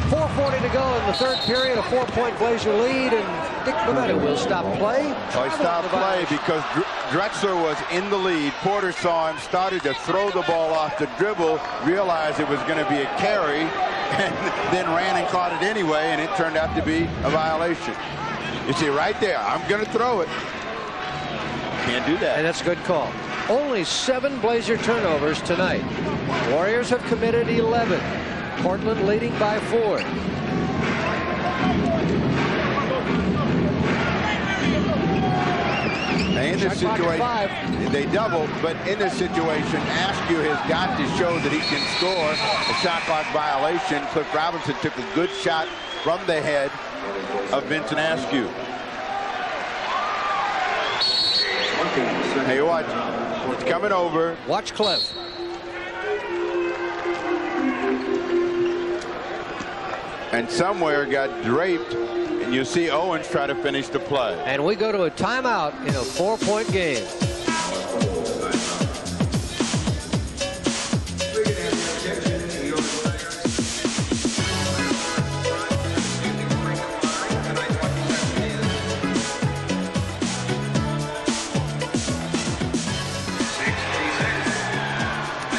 4:40 to go in the 3rd period, a 4-point Blazer lead, and Dick Bavetta will stop play. He stopped play because Drexler was in the lead. Porter saw him, started to throw the ball off the dribble, realized it was going to be a carry, and then ran and caught it anyway, and it turned out to be a violation. You see right there, I'm going to throw it. Can't do that. And that's a good call. Only 7 Blazer turnovers tonight. Warriors have committed 11. Portland leading by 4. In this situation, they double, but in this situation, Askew has got to show that he can score. A shot clock violation. Cliff Robinson took a good shot from the head of Vincent Askew. Hey, watch. It's coming over. Watch Cliff. And somewhere got draped. And you see Owens try to finish the play. And we go to a timeout in a 4-point game.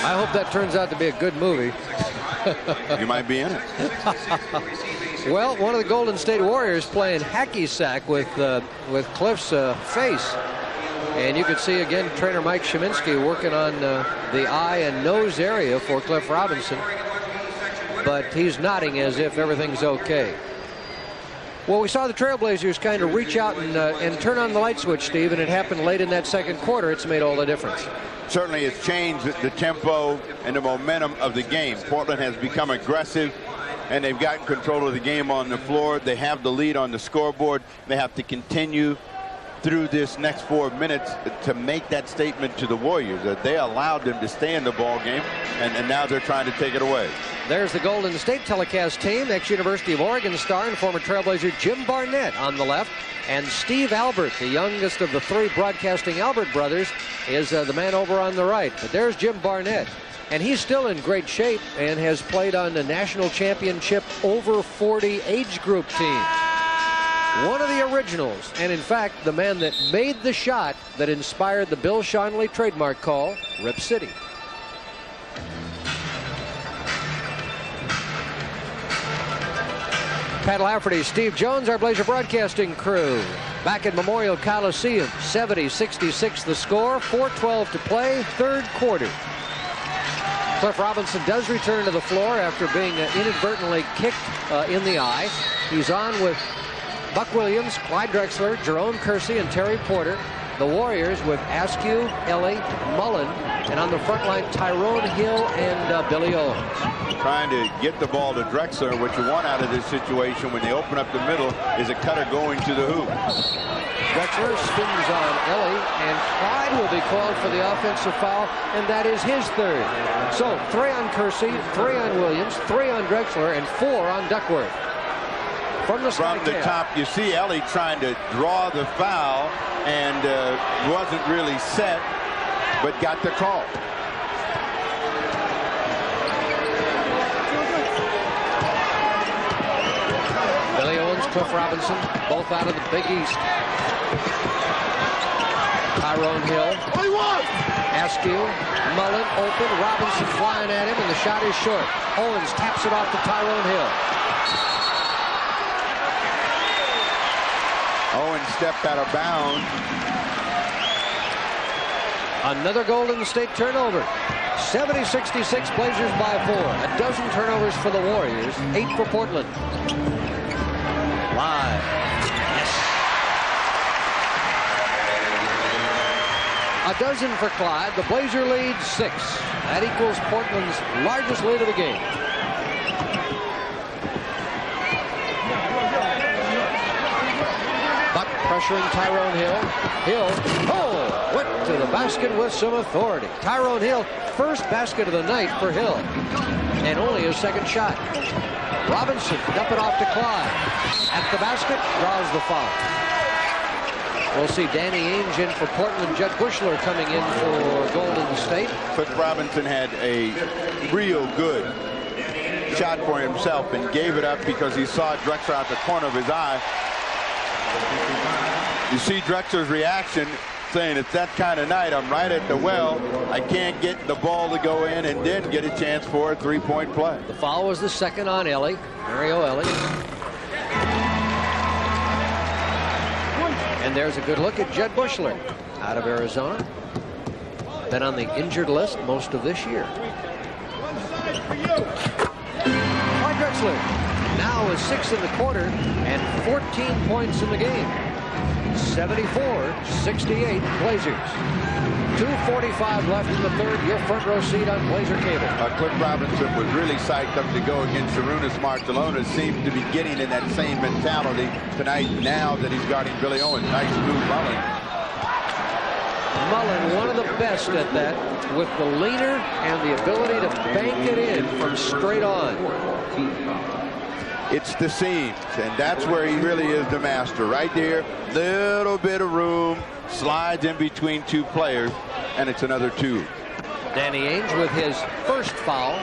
I hope that turns out to be a good movie. You might be in it. Well, one of the Golden State Warriors playing hacky sack with Cliff's face. And you can see again trainer Mike Sheminsky working on the eye and nose area for Cliff Robinson. But he's nodding as if everything's okay. Well, we saw the Trailblazers kind of reach out and turn on the light switch, Steve, and it happened late in that second quarter. It's made all the difference. Certainly it's changed the tempo and the momentum of the game. Portland has become aggressive, and they've gotten control of the game on the floor. They have the lead on the scoreboard. They have to continue through this next 4 minutes to make that statement to the Warriors that they allowed them to stay in the ball game, and now they're trying to take it away. There's the Golden State telecast team. Ex-University of Oregon star and former Trailblazer Jim Barnett on the left. And Steve Albert, the youngest of the 3 broadcasting Albert brothers, is the man over on the right. But there's Jim Barnett. And he's still in great shape and has played on the national championship over 40 age group team. One of the originals, and in fact, the man that made the shot that inspired the Bill Schonely trademark call, Rip City. Pat Lafferty, Steve Jones, our Blazer broadcasting crew. Back at Memorial Coliseum, 70-66 the score, 4:12 to play, third quarter. Cliff Robinson does return to the floor after being inadvertently kicked in the eye. He's on with Buck Williams, Clyde Drexler, Jerome Kersey, and Terry Porter. The Warriors with Askew, Ellie, Mullen, and on the front line, Tyrone Hill and Billy Owens. Trying to get the ball to Drexler. What you want out of this situation when they open up the middle is a cutter going to the hoop. Drexler spins on Ellie, and Clyde will be called for the offensive foul, and that is his third. So 3 on Kersey, 3 on Williams, 3 on Drexler, and 4 on Duckworth. From the top, you see Ellie trying to draw the foul and wasn't really set, but got the call. Billy Owens, Cliff Robinson, both out of the Big East. Tyrone Hill. Askew, Mullen open, Robinson flying at him, and the shot is short. Owens taps it off to Tyrone Hill. Owens stepped out of bounds. Another Golden State turnover. 70-66 Blazers by 4. A dozen turnovers for the Warriors, 8 for Portland. Live. Yes. A dozen for Clyde. The Blazer lead 6. That equals Portland's largest lead of the game. Buck pressuring Tyrone Hill. Hill, went to the basket with some authority. Tyrone Hill, first basket of the night for Hill. And only his second shot. Robinson, dump it off to Clyde. At the basket, draws the foul. We'll see Danny Ainge in for Portland. Jed Bushler coming in for Golden State. Cliff Robinson had a real good shot for himself and gave it up because he saw Drexler out the corner of his eye. You see Drexler's reaction. saying it's that kind of night. I'm right at the well. I can't get the ball to go in and then get a chance for a three-point play. The foul was the second on Ellie, Mario Ellie. And there's a good look at Jed Bushler out of Arizona. Been on the injured list most of this year. Clyde Drexler now is 6 in the quarter and 14 points in the game. 74-68 Blazers. 2:45 left in the third. Your front row seat on Blazer Cable. Cliff Robinson was really psyched up to go against Sarunas Marciulionis. Seems to be getting in that same mentality tonight now that he's guarding Billy Owens. Nice move, Mullen. Mullen, one of the best at that, with the leaner and the ability to bank it in from straight on. It's the seams, and that's where he really is the master. Right there, little bit of room, slides in between two players, and it's another two. Danny Ainge with his first foul.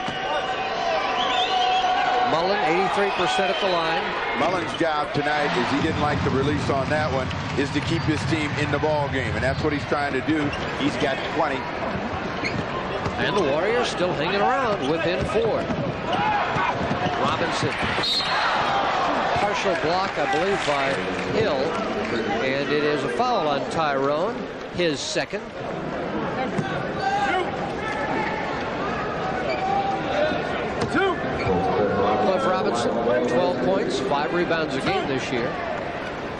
Mullen, 83% at the line. Mullen's job tonight, is he didn't like the release on that one, is to keep his team in the ball game, and that's what he's trying to do. He's got 20. And the Warriors still hanging around within 4. Robinson. Partial block, I believe, by Hill. And it is a foul on Tyrone, his second. Cliff Robinson, 12 points, 5 rebounds a game this year.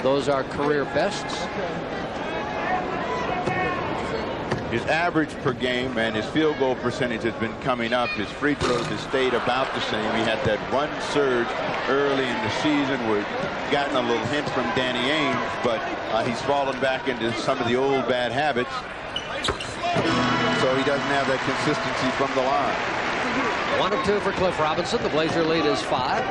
Those are career bests. His average per game and his field goal percentage has been coming up. His free throws have stayed about the same. He had that one surge early in the season where he's gotten a little hint from Danny Ainge, but he's fallen back into some of the old bad habits. So he doesn't have that consistency from the line. 1 of 2 for Cliff Robinson. The Blazer lead is 5.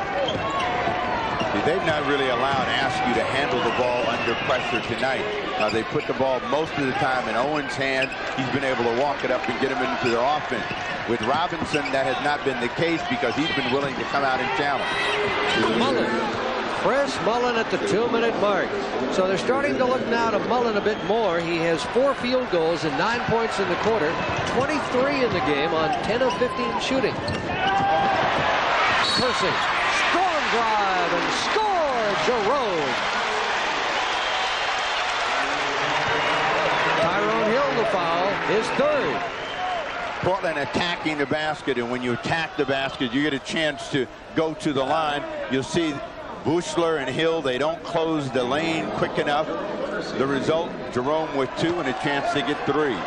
They've not really allowed Askew to handle the ball under pressure tonight. They put the ball most of the time in Owens' hand. He's been able to walk it up and get him into their offense. With Robinson, that has not been the case because he's been willing to come out and challenge. Mullen. Chris Mullen at the 2-minute mark. So they're starting to look now to Mullen a bit more. He has 4 field goals and 9 points in the quarter. 23 in the game on 10 of 15 shooting. Kersey. Strong drive and score. Jerome. Tyrone Hill the foul, his third. Portland attacking the basket, and when you attack the basket, you get a chance to go to the line. You'll see Bushler and Hill, they don't close the lane quick enough. The result, Jerome with 2 and a chance to get 3.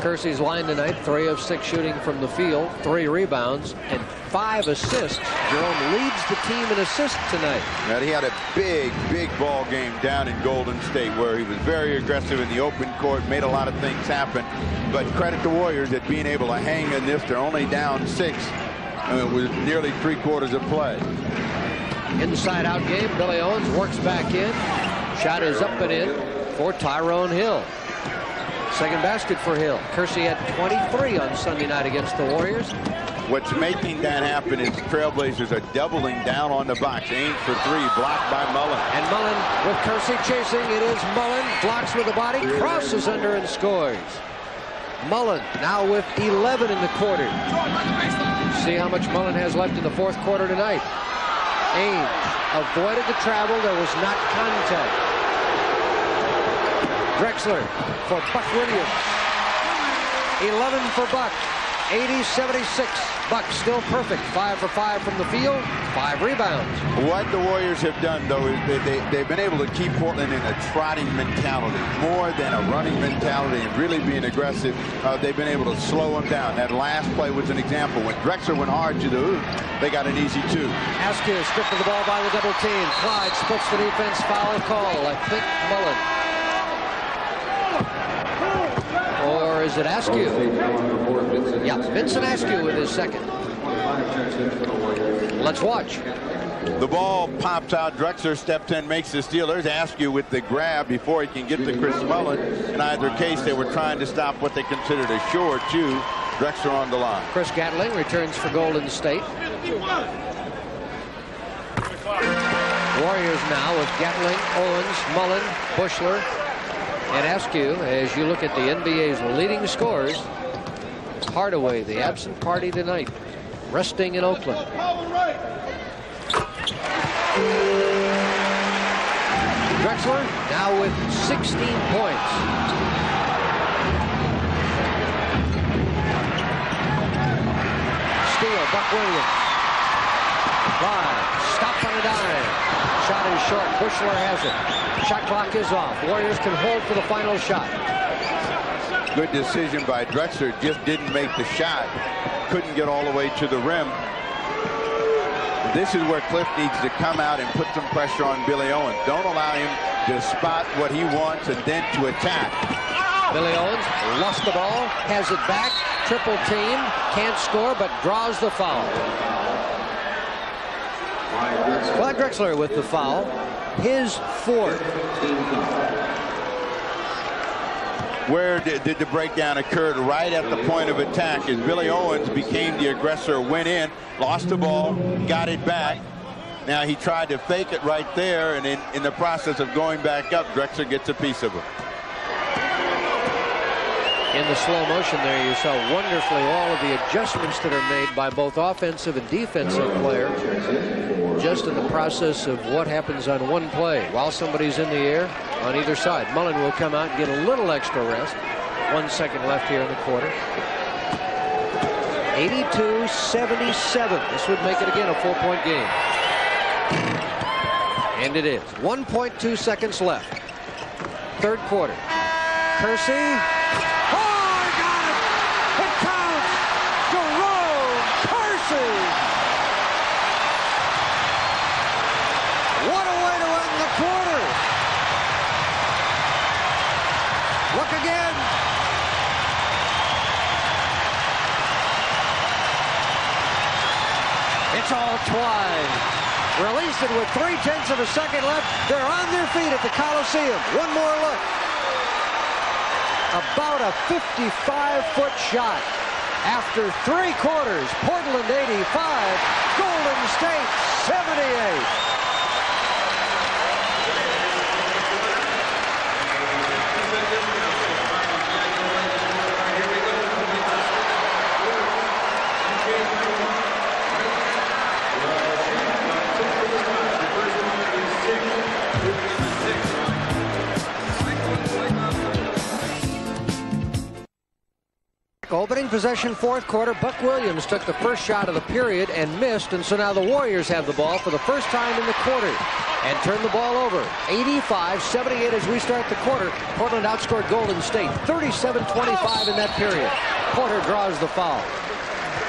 Kersey's line tonight, 3 of 6 shooting from the field, 3 rebounds, and 5 assists. Jerome leads the team in assists tonight. Now, he had a big ball game down in Golden State where he was very aggressive in the open court, made a lot of things happen. But credit the Warriors at being able to hang in this. They're only down 6. With nearly 3/4 of play. Inside out game. Billy Owens works back in. Shot is up and in for Tyrone Hill. Second basket for Hill. Kersey had 23 on Sunday night against the Warriors. What's making that happen is the Trailblazers are doubling down on the box. Ainge for 3, blocked by Mullen. And Mullen with Kersey chasing. It is Mullen. Blocks with the body. Crosses under and scores. Mullen now with 11 in the quarter. See how much Mullen has left in the 4th quarter tonight. Ainge avoided the travel. There was not contact. Drexler for Buck Williams. 11 for Buck. 80-76. Buck still perfect. 5 for 5 from the field. 5 rebounds. What the Warriors have done, though, is they've been able to keep Portland in a trotting mentality more than a running mentality and really being aggressive. They've been able to slow them down. That last play was an example. When Drexler went hard to the hoop, they got an easy 2. Askew stripped of the ball by the double team. Clyde splits the defense. Foul call. I think Mullen. Or is it Askew? Yeah, Vincent Askew with his second. Let's watch. The ball pops out. Drexler steps in, makes the steal. There's Askew with the grab before he can get to Chris Mullen. In either case, they were trying to stop what they considered a short 2. Drexler on the line. Chris Gatling returns for Golden State. Warriors now with Gatling, Owens, Mullen, Buechler, and Askew. As you look at the NBA's leading scorers, Hardaway, the absent party tonight, resting in Oakland. Drexler now with 16 points. Steal, Buck Williams. Drive, stop on a dime. Shot is short. Buechler has it. Shot clock is off. Warriors can hold for the final shot. Good decision by Drexler. Just didn't make the shot. Couldn't get all the way to the rim. This is where Cliff needs to come out and put some pressure on Billy Owens. Don't allow him to spot what he wants and then to attack. Billy Owens lost the ball, has it back, triple team, can't score, but draws the foul. Clyde Drexler with the foul, his fourth. Where did the breakdown occurred? Right at the point of attack as Billy Owens became the aggressor, went in, lost the ball, got it back. Now he tried to fake it right there, and in the process of going back up, Drexler gets a piece of it. In the slow motion there, you saw wonderfully all of the adjustments that are made by both offensive and defensive players just in the process of what happens on one play while somebody's in the air on either side. Mullen will come out and get a little extra rest. 1 second left here in the quarter. 82-77. This would make it again a 4-point game. And it is. 1.2 seconds left. Third quarter. Kersey. Again. It's all Twine. Released it with 0.3 of a second left. They're on their feet at the Coliseum. One more look. About a 55-foot shot. After 3 quarters, Portland 85, Golden State 78. Opening possession, fourth quarter. Buck Williams took the first shot of the period and missed, and so now the Warriors have the ball for the first time in the quarter and turn the ball over. 85-78 as we start the quarter. Portland outscored Golden State 37-25 in that period. Porter draws the foul.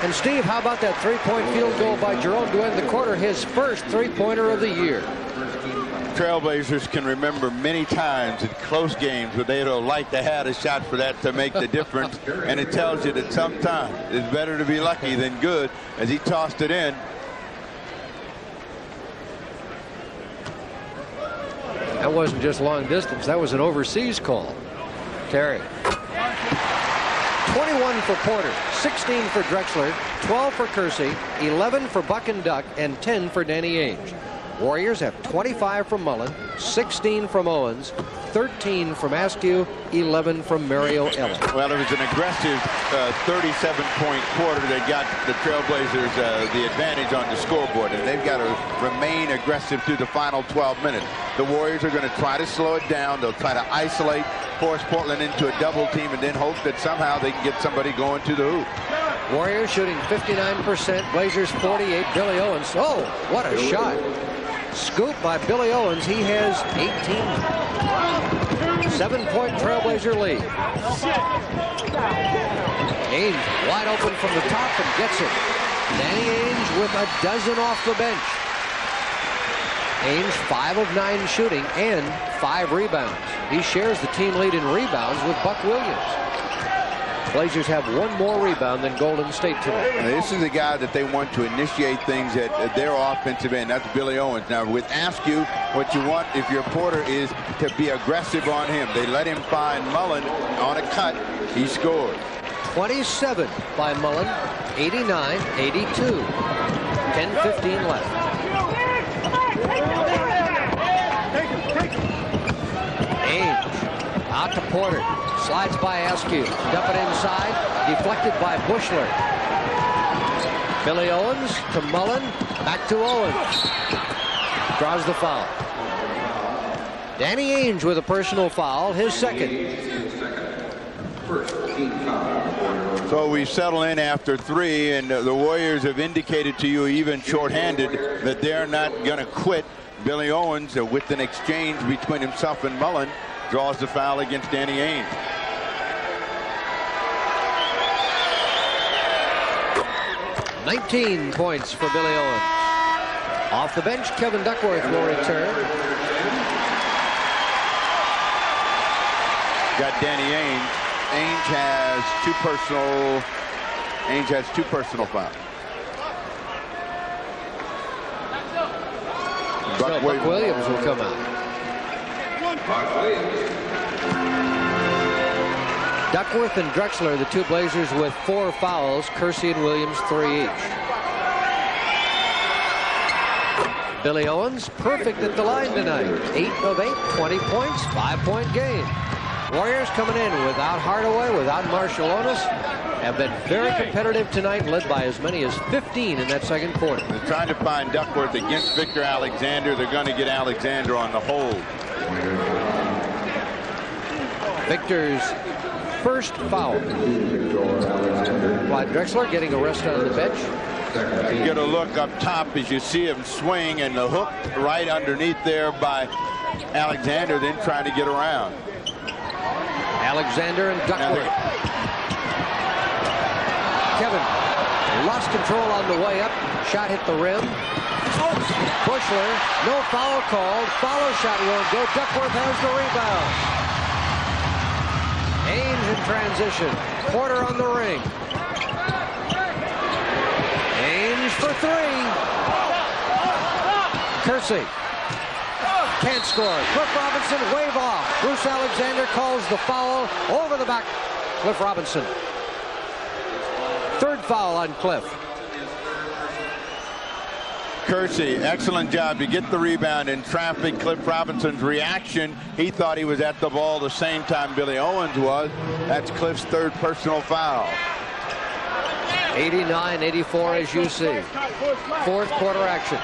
And Steve, how about that three-point field goal by Jerome to end the quarter, his first three-pointer of the year? Trailblazers can remember many times in close games where they'd like to have a shot for that to make the difference, and it tells you that sometimes it's better to be lucky than good as he tossed it in. That wasn't just long distance, that was an overseas call. Terry. 21 for Porter, 16 for Drexler, 12 for Kersey, 11 for Buck and Duck, and 10 for Danny Ainge. Warriors have 25 from Mullen, 16 from Owens, 13 from Askew, 11 from Mario Ellis. Well, it was an aggressive 37-point quarter that got the Trailblazers the advantage on the scoreboard, and they've got to remain aggressive through the final 12 minutes. The Warriors are going to try to slow it down. They'll try to isolate, force Portland into a double team, and then hope that somehow they can get somebody going to the hoop. Warriors shooting 59%, Blazers 48. Billy Owens, oh, what a shot. Scoop by Billy Owens. He has 18. 7-point Trailblazer lead. Ainge wide open from the top and gets it. Danny Ainge with a dozen off the bench. Ainge 5 of 9 shooting and 5 rebounds. He shares the team lead in rebounds with Buck Williams. Blazers have 1 more rebound than Golden State tonight. Now, this is a guy that they want to initiate things at their offensive end. That's Billy Owens. Now, with Askew, what you want if you're Porter is to be aggressive on him. They let him find Mullen on a cut. He scored. 27 by Mullen, 89-82. 10:15 left. Ainge out to Porter. Slides by Askew. Dump it inside. Deflected by Bushler. Billy Owens to Mullen. Back to Owens. Draws the foul. Danny Ainge with a personal foul. His second. So we settle in after 3, and the Warriors have indicated to you, even shorthanded, that they're not going to quit. Billy Owens, with an exchange between himself and Mullen, draws the foul against Danny Ainge. "19 points for Billy Owens. Off the bench, Kevin Duckworth will return. Got Danny Ainge. Ainge has two personal fouls. Buck Williams will come out. Duckworth and Drexler, the two Blazers, with 4 fouls. Kersey and Williams 3 each. Billy Owens, perfect at the line tonight. 8 of 8, 20 points, 5-point game. Warriors coming in without Hardaway, without Marciulionis, have been very competitive tonight, led by as many as 15 in that second quarter. They're trying to find Duckworth against Victor Alexander. They're going to get Alexander on the hold. Victor's first foul. Clyde Drexler getting a rest on the bench. You get a look up top as you see him swing, and the hook right underneath there by Alexander, then trying to get around. Alexander and Duckworth. Kevin lost control on the way up. Shot hit the rim. Bushler, no foul called. Follow shot won't go. Duckworth has the rebound. Ainge in transition. Porter on the ring. Ainge for 3. Kersey. Can't score. Cliff Robinson wave off. Bruce Alexander calls the foul over the back. Cliff Robinson. Third foul on Cliff. Kersey, excellent job to get the rebound in traffic. Cliff Robinson's reaction, he thought he was at the ball the same time Billy Owens was. That's Cliff's third personal foul. 89-84 as you see. Fourth quarter action.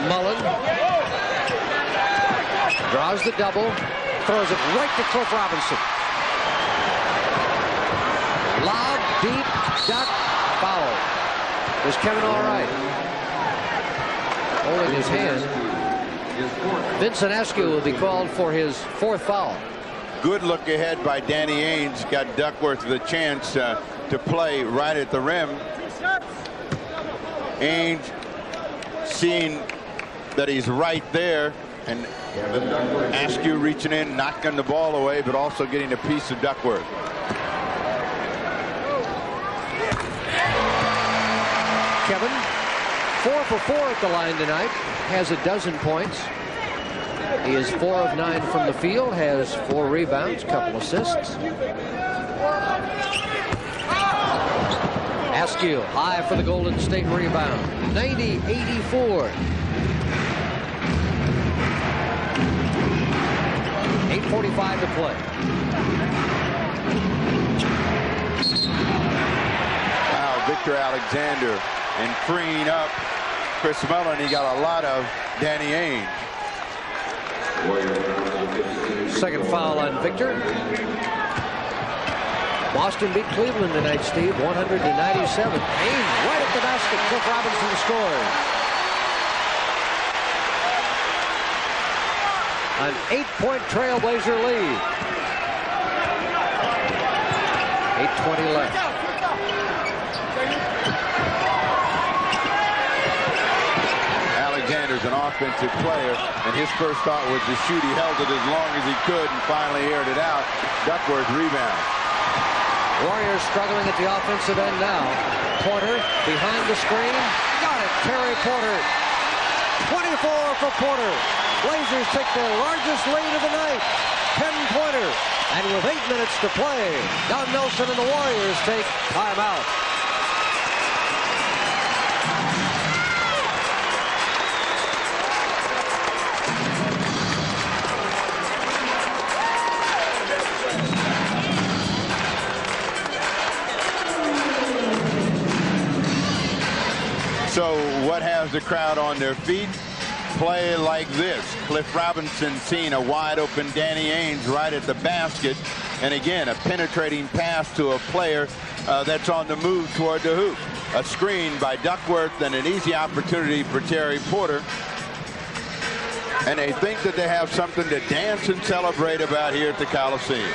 Mullen draws the double, throws it right to Cliff Robinson. Lob, deep, duck, foul. Is Kevin all right? Holding his hand. Vincent Askew will be called for his 4th foul. Good look ahead by Danny Ainge. Got Duckworth the chance to play right at the rim. Ainge seeing that he's right there, and Askew reaching in, knocking the ball away, but also getting a piece of Duckworth. Kevin, 4 for 4 at the line tonight, has a dozen points. He is 4 of 9 from the field, has 4 rebounds, couple assists. Askew high for the Golden State rebound. 90-84. 8:45 to play. Wow, Victor Alexander, and freeing up Chris Mullen. He got a lot of Danny Ainge. Second foul on Victor. Boston beat Cleveland tonight, Steve, 100-97. Ainge right at the basket. Cliff Robinson scores. An 8-point Trailblazer lead. 8:20 left. Alexander's an offensive player, and his first thought was to shoot. He held it as long as he could and finally aired it out. Duckworth rebound. Warriors struggling at the offensive end now. Porter behind the screen. Got it. Terry Porter. 24 for Porter. Blazers take their largest lead of the night. 10-pointer. And with 8 minutes to play, Don Nelson and the Warriors take timeout. has the crowd on their feet. Play like this. Cliff Robinson seeing a wide open Danny Ainge right at the basket. And again, a penetrating pass to a player that's on the move toward the hoop. A screen by Duckworth and an easy opportunity for Terry Porter. And they think that they have something to dance and celebrate about here at the Coliseum.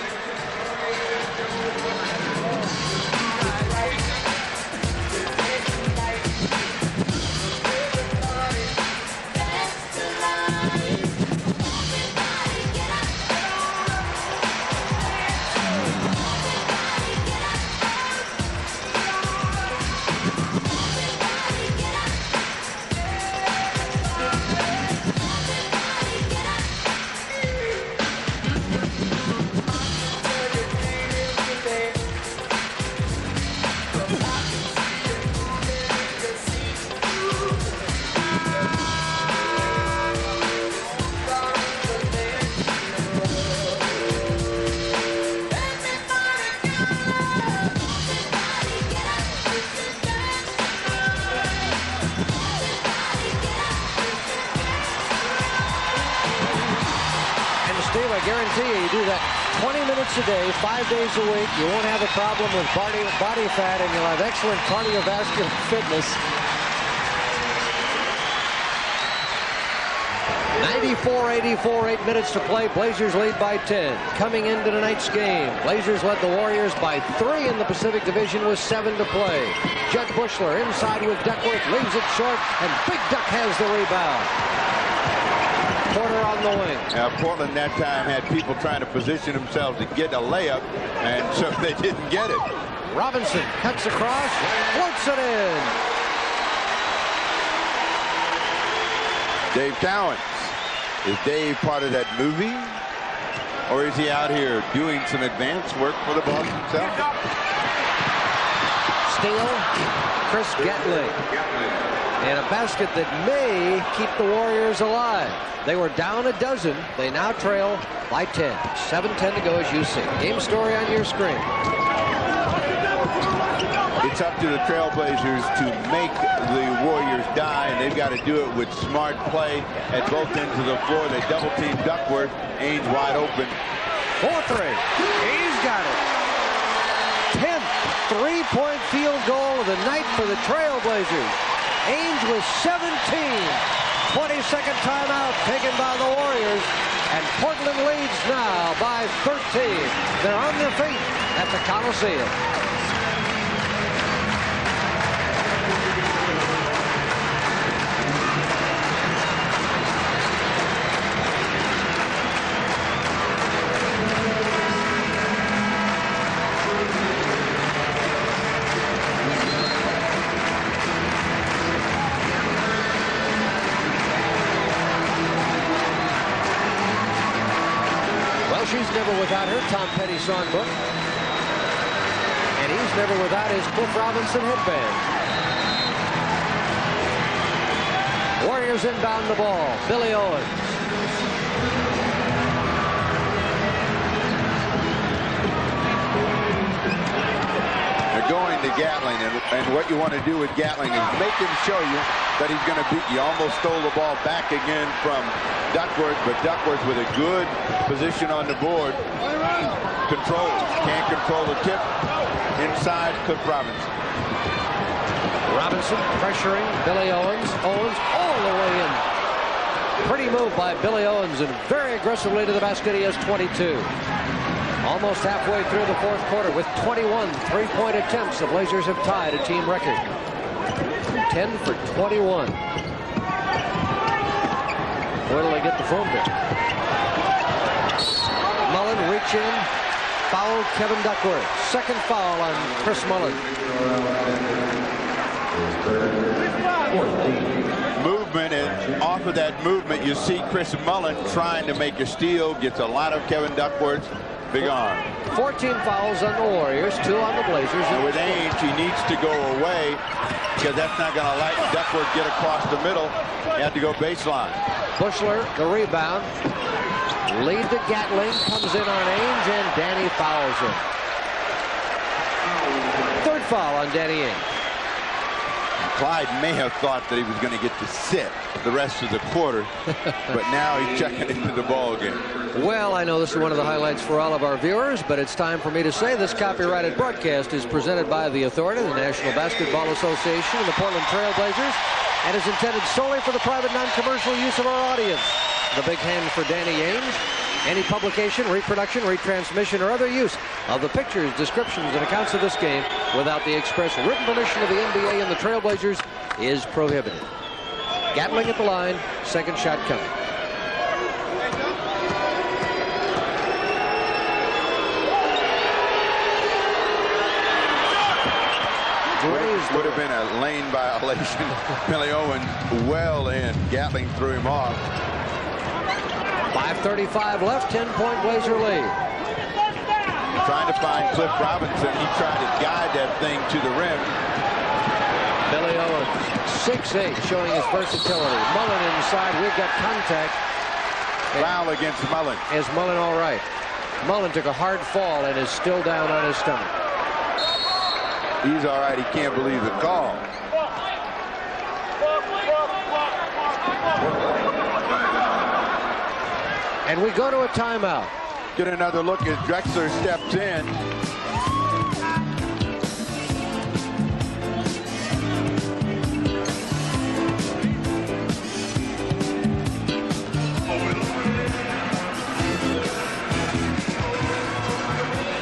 I guarantee you do that 20 minutes a day, 5 days a week. You won't have a problem with body fat, and you'll have excellent cardiovascular fitness. 94-84, 8 minutes to play. Blazers lead by 10. Coming into tonight's game, Blazers led the Warriors by 3 in the Pacific Division with 7 to play. Jud Buechler inside with Duckworth, leaves it short, and Big Duck has the rebound. Porter on the wing. Portland that time had people trying to position themselves to get a layup, and so they didn't get it. Robinson cuts across, floats it in. Dave Cowens. Is Dave part of that movie? Or is he out here doing some advanced work for the Boston Celtics? Steal, Chris Gatling. And a basket that may keep the Warriors alive. They were down a dozen. They now trail by 10. 7:10 to go as you see. Game story on your screen. It's up to the Trailblazers to make the Warriors die, and they've got to do it with smart play at both ends of the floor. They double team Duckworth. Ainge wide open. 4-3. He's got it. 10th three-point field goal of the night for the Trailblazers. Ainge with 17. 22nd timeout taken by the Warriors. And Portland leads now by 13. They're on their feet at the Coliseum. She's never without her Tom Petty songbook. And he's never without his Cliff Robinson headband. Warriors inbound the ball. Billy Owens. They're going to Gatling, and what you want to do with Gatling is make him show you that he's going to beat you. Almost stole the ball back again from Duckworth, but Duckworth with a good position on the board. Controls. Can't control the tip. Inside, Cliff Robinson. Robinson pressuring Billy Owens. Owens all the way in. Pretty move by Billy Owens, and very aggressively to the basket. He has 22. Almost halfway through the fourth quarter with 21 three-point attempts. The Blazers have tied a team record. 10 for 21. Where do they get the phone bill? Mullen reach in, foul Kevin Duckworth. Second foul on Chris Mullen. Movement, and off of that movement, you see Chris Mullen trying to make a steal. Gets a lot of Kevin Duckworth's big arm. 14 fouls on the Warriors, 2 on the Blazers. And with Ainge, he needs to go away because that's not going to let Duckworth get across the middle. You have to go baseline. Buechler, the rebound. Lead to Gatling, comes in on Ainge, and Danny fouls him. Third foul on Danny Ainge. Clyde may have thought that he was going to get to sit the rest of the quarter, but now he's checking into the ball game. Well, I know this is one of the highlights for all of our viewers, but it's time for me to say this copyrighted broadcast is presented by the Authority, the National Basketball Association, and the Portland Trail Blazers, and is intended solely for the private, non-commercial use of our audience. The big hand for Danny Ainge. Any publication, reproduction, retransmission, or other use of the pictures, descriptions, and accounts of this game without the express written permission of the NBA and the Trailblazers is prohibited. Gatling at the line, second shot coming. Would have been a lane violation. Billy Owen well in. Gatling threw him off. 5:35 left, 10-point Blazer lead. Trying to find Cliff Robinson. He tried to guide that thing to the rim. Billy Owen, 6'8", showing his versatility. Mullen inside. We've got contact. Foul against Mullen. Is Mullen all right? Mullen took a hard fall and is still down on his stomach. He's all right. He can't believe the call. And we go to a timeout. Get another look as Drexler steps in.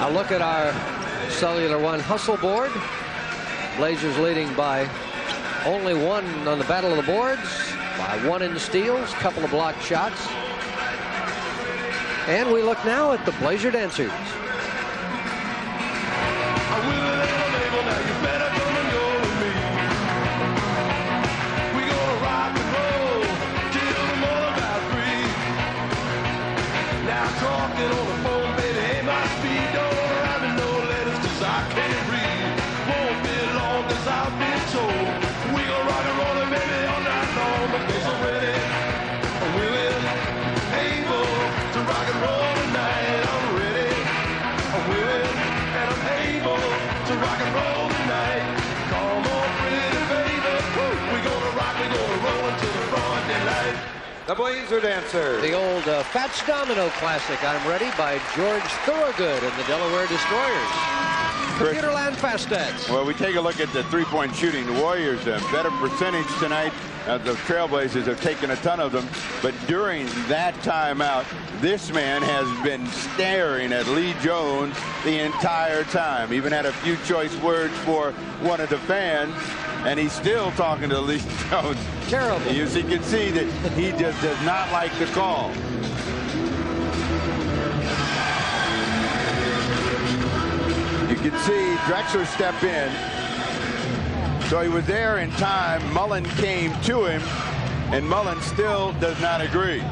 A look at our Cellular One hustle board. Blazers leading by only one on the Battle of the Boards, by one in steals, couple of blocked shots. And we look now at the Blazer dancers. The Blazer Dancer. The old Fats Domino classic, I'm Ready, by George Thorogood and the Delaware Destroyers. Computerland Fast Stats. Well, we take a look at the three-point shooting. The Warriors, a better percentage tonight. The Trailblazers have taken a ton of them. But during that timeout, this man has been staring at Lee Jones the entire time. Even had a few choice words for one of the fans. And he's still talking to Lee Jones. Terrible. You can see that he just does not like the call. You can see Drexler step in. So he was there in time. Mullen came to him, and Mullen still does not agree.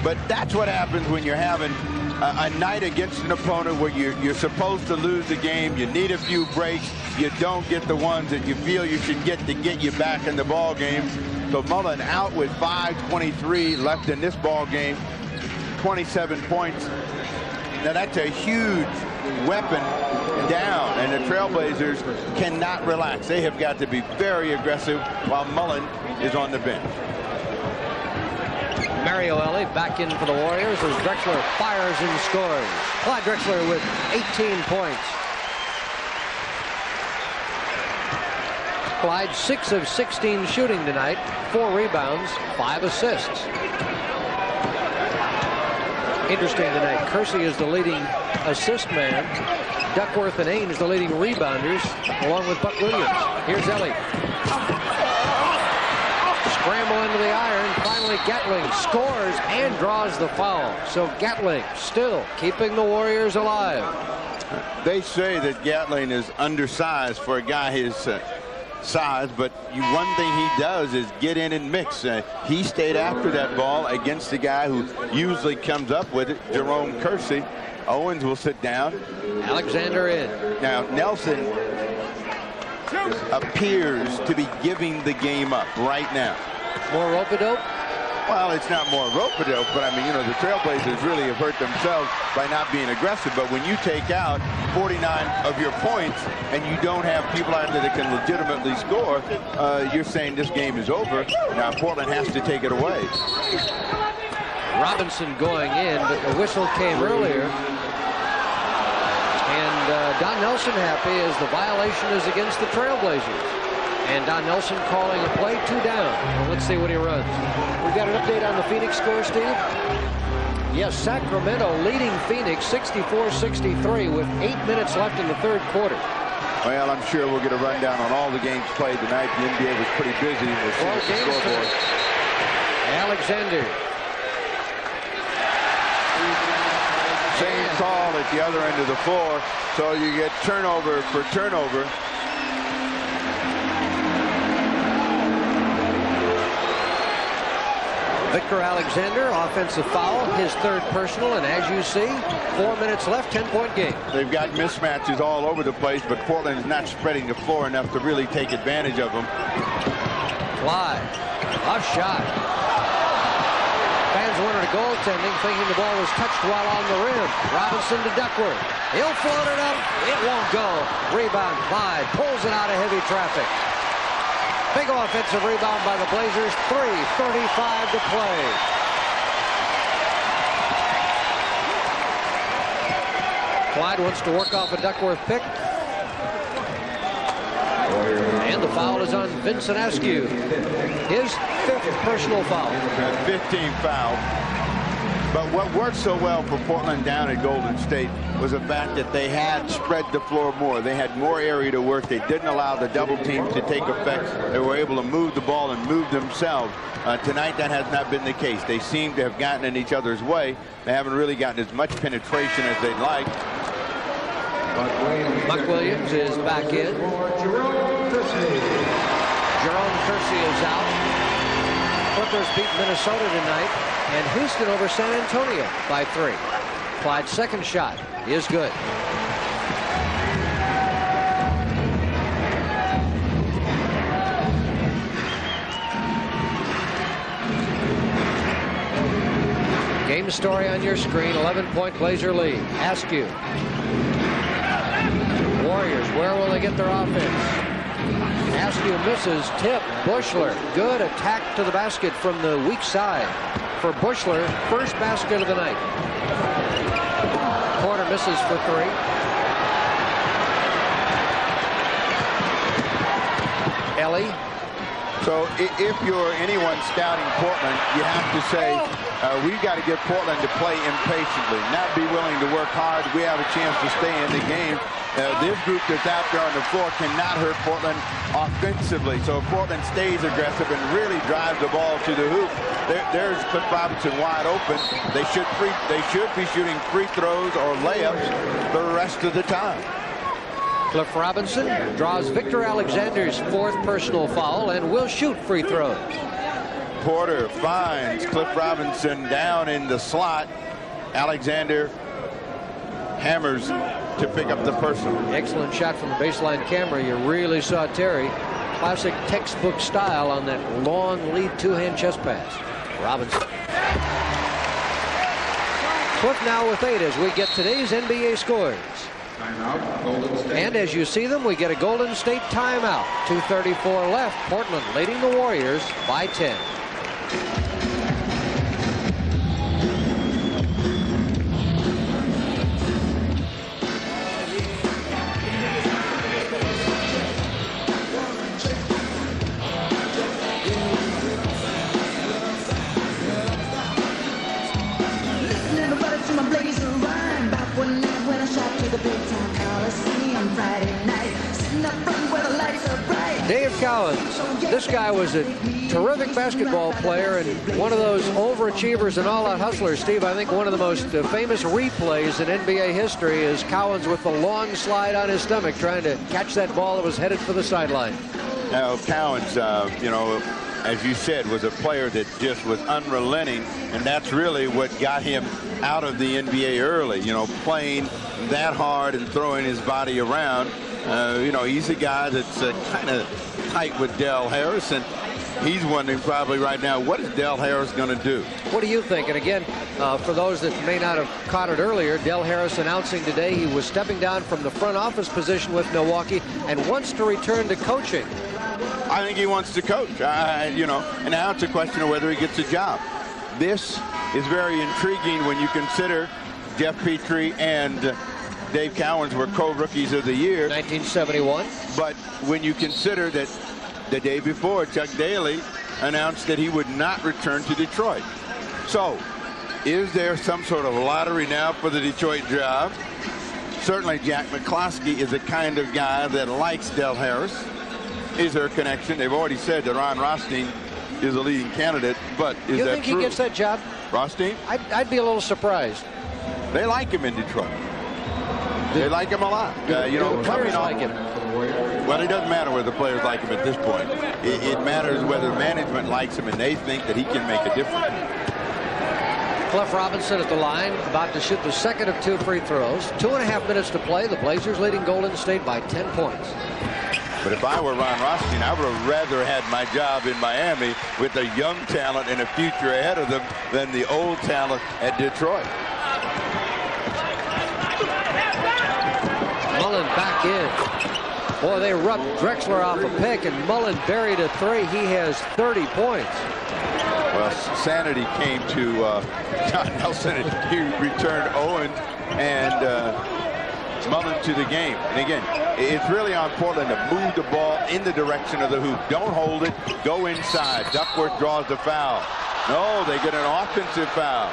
But that's what happens when you're having a night against an opponent where you're supposed to lose the game. You need a few breaks. You don't get the ones that you feel you should get to get you back in the ball game. So Mullen out with 5:23 left in this ball game, 27 points. Now that's a huge weapon down, and the Trailblazers cannot relax. They have got to be very aggressive while Mullen is on the bench. Mario Elie back in for the Warriors as Drexler fires and scores. Clyde Drexler with 18 points. Clyde 6 of 16 shooting tonight, 4 rebounds, 5 assists. Interesting tonight, Kersey is the leading assist man. Duckworth and Ainge the leading rebounders, along with Buck Williams. Here's Elie. Scramble into the iron. Finally, Gatling scores and draws the foul. So Gatling still keeping the Warriors alive. They say that Gatling is undersized for a guy his size, but one thing he does is get in and mix. He stayed after that ball against the guy who usually comes up with it, Jerome Kersey. Owens will sit down. Alexander in. Now, Nelson appears to be giving the game up right now. More rope-a-dope? Well, it's not more rope-a-dope, but I mean, you know, the Trailblazers really have hurt themselves by not being aggressive. But when you take out 49 of your points and you don't have people out there that can legitimately score, you're saying this game is over. Now Portland has to take it away. Robinson going in, but the whistle came earlier. And Don Nelson happy as the violation is against the Trailblazers. And Don Nelson calling a play, 2 down. Well, let's see what he runs. We've got an update on the Phoenix score, Steve. Yes, Sacramento leading Phoenix 64-63 with 8 minutes left in the third quarter. Well, I'm sure we'll get a rundown on all the games played tonight. The NBA was pretty busy. We'll see the scoreboard. Alexander. Same call at the other end of the floor. So you get turnover for turnover. Victor Alexander, offensive foul, his third personal, and as you see, 4 minutes left, 10-point game. They've got mismatches all over the place, but Portland is not spreading the floor enough to really take advantage of them. Clyde, off shot. Fans wanted a goaltending, thinking the ball was touched while on the rim. Robinson to Duckworth. He'll float it up. It won't go. Rebound, Clyde pulls it out of heavy traffic. Big offensive rebound by the Blazers. 3:35 to play. Clyde wants to work off a Duckworth pick. And the foul is on Vincent Askew. His 5th personal foul. 15 foul. But what worked so well for Portland down at Golden State was the fact that they had spread the floor more. They had more area to work. They didn't allow the double teams to take effect. They were able to move the ball and move themselves. Tonight, that has not been the case. They seem to have gotten in each other's way. They haven't really gotten as much penetration as they'd like. Buck Williams is back in. Jerome Kersey is out. Clippers beat Minnesota tonight, and Houston over San Antonio by 3. Clyde's second shot is good. Game story on your screen, 11-point Blazer lead. Askew. Warriors, where will they get their offense? Askew misses, tip, Buechler. Good attack to the basket from the weak side for Buechler. First basket of the night. Porter misses for 3. Ellie. So if you're anyone scouting Portland, you have to say, we've got to get Portland to play impatiently, not be willing to work hard. We have a chance to stay in the game. This group that's out there on the floor cannot hurt Portland offensively. So if Portland stays aggressive and really drives the ball to the hoop, there's Cliff Robinson wide open. They should be shooting free throws or layups the rest of the time. Cliff Robinson draws Victor Alexander's 4th personal foul and will shoot free throws. Porter finds Cliff Robinson down in the slot. Alexander hammers to pick up the personal. Excellent shot from the baseline camera. You really saw Terry. Classic textbook style on that long lead 2-hand chest pass. Robinson. Cliff now with 8 as we get today's NBA scores. And as you see them, we get a Golden State timeout. 2:34 left. Portland leading the Warriors by 10. Dave Cowens, this guy was a terrific basketball player and one of those overachievers and all-out hustlers. Steve, I think one of the most famous replays in NBA history is Cowens with the long slide on his stomach trying to catch that ball that was headed for the sideline. Now, Cowens, you know, as you said, was a player that just was unrelenting, and that's really what got him out of the NBA early, you know, playing that hard and throwing his body around. You know, he's a guy that's kind of tight with Del Harris, and he's wondering probably right now, what is Del Harris going to do? What do you think? And again, for those that may not have caught it earlier, Del Harris announcing today he was stepping down from the front office position with Milwaukee and wants to return to coaching. I think he wants to coach, and now it's a question of whether he gets a job. This is very intriguing when you consider Jeff Petrie and Dave Cowens were co-rookies of the year. 1971. But when you consider that the day before, Chuck Daly announced that he would not return to Detroit. So, is there some sort of lottery now for the Detroit job? Certainly Jack McCloskey is the kind of guy that likes Del Harris. Is there a connection? They've already said that Ron Rothstein is a leading candidate, but is that true? You think he gets that job? Rothstein? I'd be a little surprised. They like him in Detroit. They like him a lot. The players like him. Well, it doesn't matter whether the players like him at this point. It matters whether management likes him and they think that he can make a difference. Cliff Robinson at the line, about to shoot the second of 2 free throws. 2.5 minutes to play. The Blazers leading Golden State by 10 points. But if I were Ron Rothstein, I would have rather had my job in Miami with a young talent and a future ahead of them than the old talent at Detroit. Mullen back in. Boy, they rubbed Drexler off a pick, and Mullen buried a 3. He has 30 points. Well, sanity came to John Nelson. He returned Owen and Mullen to the game. And again, it's really on Portland to move the ball in the direction of the hoop. Don't hold it. Go inside. Duckworth draws the foul. No, they get an offensive foul.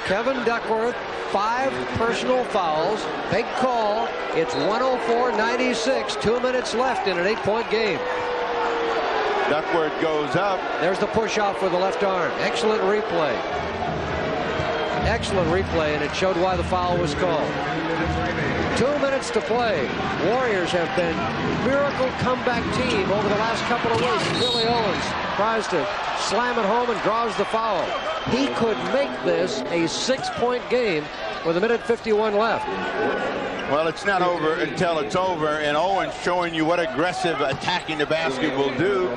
Kevin Duckworth, 5 personal fouls. Big call. It's 104-96. 2 minutes left in an 8-point game. Duckworth goes up. There's the push-off with the left arm. Excellent replay. Excellent replay, and it showed why the foul was called. 2 minutes to play. Warriors have been miracle comeback team over the last couple of weeks. Billy Owens tries to slam it home and draws the foul. He could make this a 6-point game with 1:51 left. Well, it's not over until it's over, and Owens showing you what aggressive attacking the basket will do.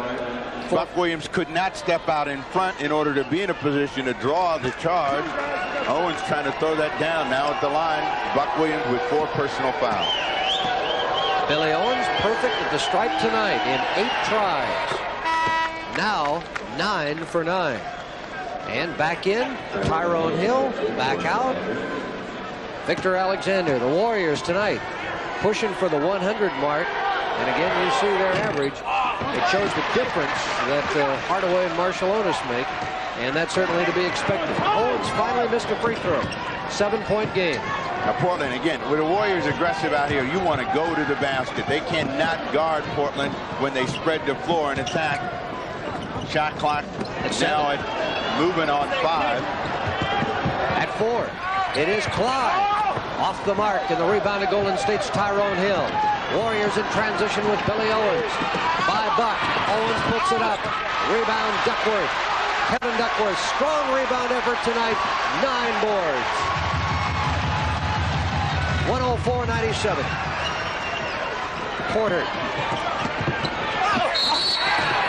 Buck Williams could not step out in front in order to be in a position to draw the charge. Owens trying to throw that down now at the line. Buck Williams with 4 personal fouls. Billy Owens perfect at the stripe tonight in 8 tries. Now 9 for 9. And back in, Tyrone Hill, back out. Victor Alexander, the Warriors tonight pushing for the 100 mark. And again, you see their average. It shows the difference that Hardaway and Marciulionis make. And that's certainly to be expected. Owens finally missed a free throw. 7-point game. Now Portland, again, with the Warriors aggressive out here, you want to go to the basket. They cannot guard Portland when they spread the floor and attack. Shot clock now moving on 5. At 4, it is Clyde. Off the mark, and the rebound to Golden State's Tyrone Hill. Warriors in transition with Billy Owens. By Buck. Owens puts it up. Rebound Duckworth. Kevin Duckworth, strong rebound effort tonight. 9 boards. 104-97. Porter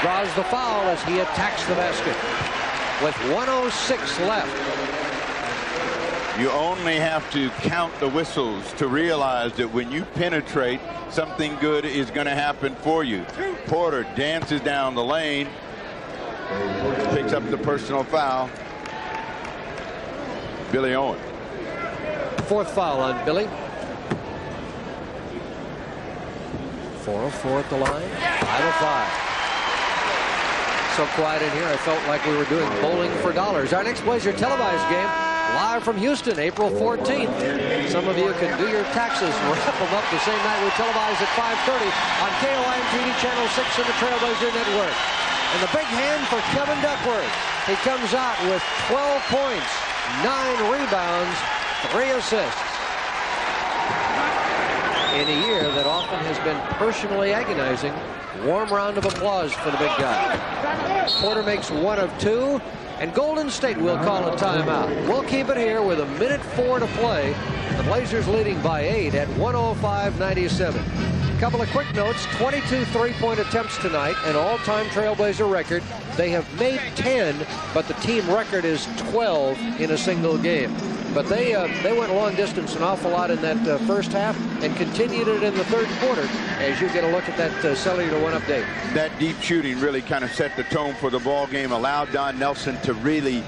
draws the foul as he attacks the basket. With 1:06 left. You only have to count the whistles to realize that when you penetrate, something good is going to happen for you. Porter dances down the lane, picks up the personal foul. Billy Owen. 4th foul on Billy. 4:04 at the line. 5:05. So quiet in here, I felt like we were doing bowling for dollars. Our next Blazer televised game, live from Houston, April 14th. Some of you can do your taxes and wrap them up the same night we televise at 5:30 on KOIM TV Channel 6 and the Trailblazer Network. And the big hand for Kevin Duckworth. He comes out with 12 points, 9 rebounds, 3 assists. In a year that often has been personally agonizing, warm round of applause for the big guy. Porter makes 1 of 2, and Golden State will call a timeout. We'll keep it here with 1:04 to play. The Blazers leading by 8 at 105-97. couple of quick notes. 22 three-point attempts tonight, an all-time Trailblazer record. They have made 10, but the team record is 12 in a single game. But they went long distance an awful lot in that first half and continued it in the third quarter as you get a look at that Cellular One update. That deep shooting really kind of set the tone for the ball game, allowed Don Nelson to really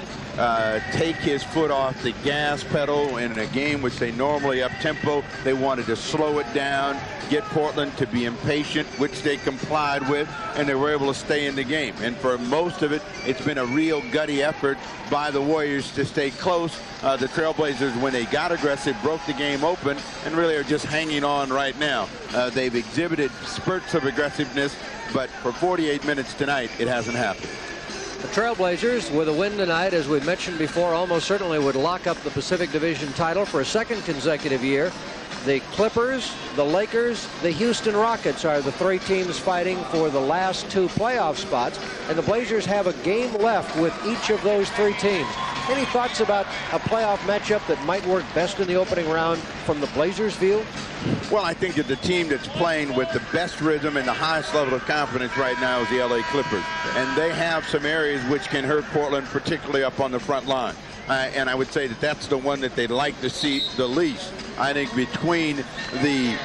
take his foot off the gas pedal in a game which they normally up-tempo. They wanted to slow it down, get Portland to be impatient, which they complied with, and they were able to stay in the game. And for most of it, it's been a real gutty effort by the Warriors to stay close. The Trailblazers, when they got aggressive, broke the game open and really are just hanging on right now. They've exhibited spurts of aggressiveness, but for 48 minutes tonight, it hasn't happened. The Trailblazers, with a win tonight, as we mentioned before, almost certainly would lock up the Pacific Division title for a second consecutive year. The Clippers, the Lakers, the Houston Rockets are the three teams fighting for the last two playoff spots, and the Blazers have a game left with each of those three teams. Any thoughts about a playoff matchup that might work best in the opening round from the Blazers' view? Well, I think that the team that's playing with the best rhythm and the highest level of confidence right now is the LA Clippers. And they have some areas which can hurt Portland, particularly up on the front line. And I would say that that's the one that they'd like to see the least. I think between the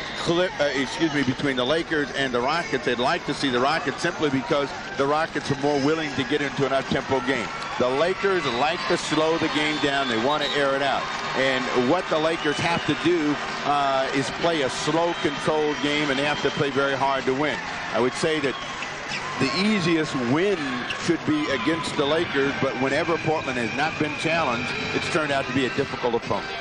between the Lakers and the Rockets, they'd like to see the Rockets simply because the Rockets are more willing to get into an up-tempo game. The Lakers like to slow the game down. They want to air it out. And what the Lakers have to do is play a slow, controlled game, and they have to play very hard to win. I would say that the easiest win should be against the Lakers, but whenever Portland has not been challenged, it's turned out to be a difficult opponent.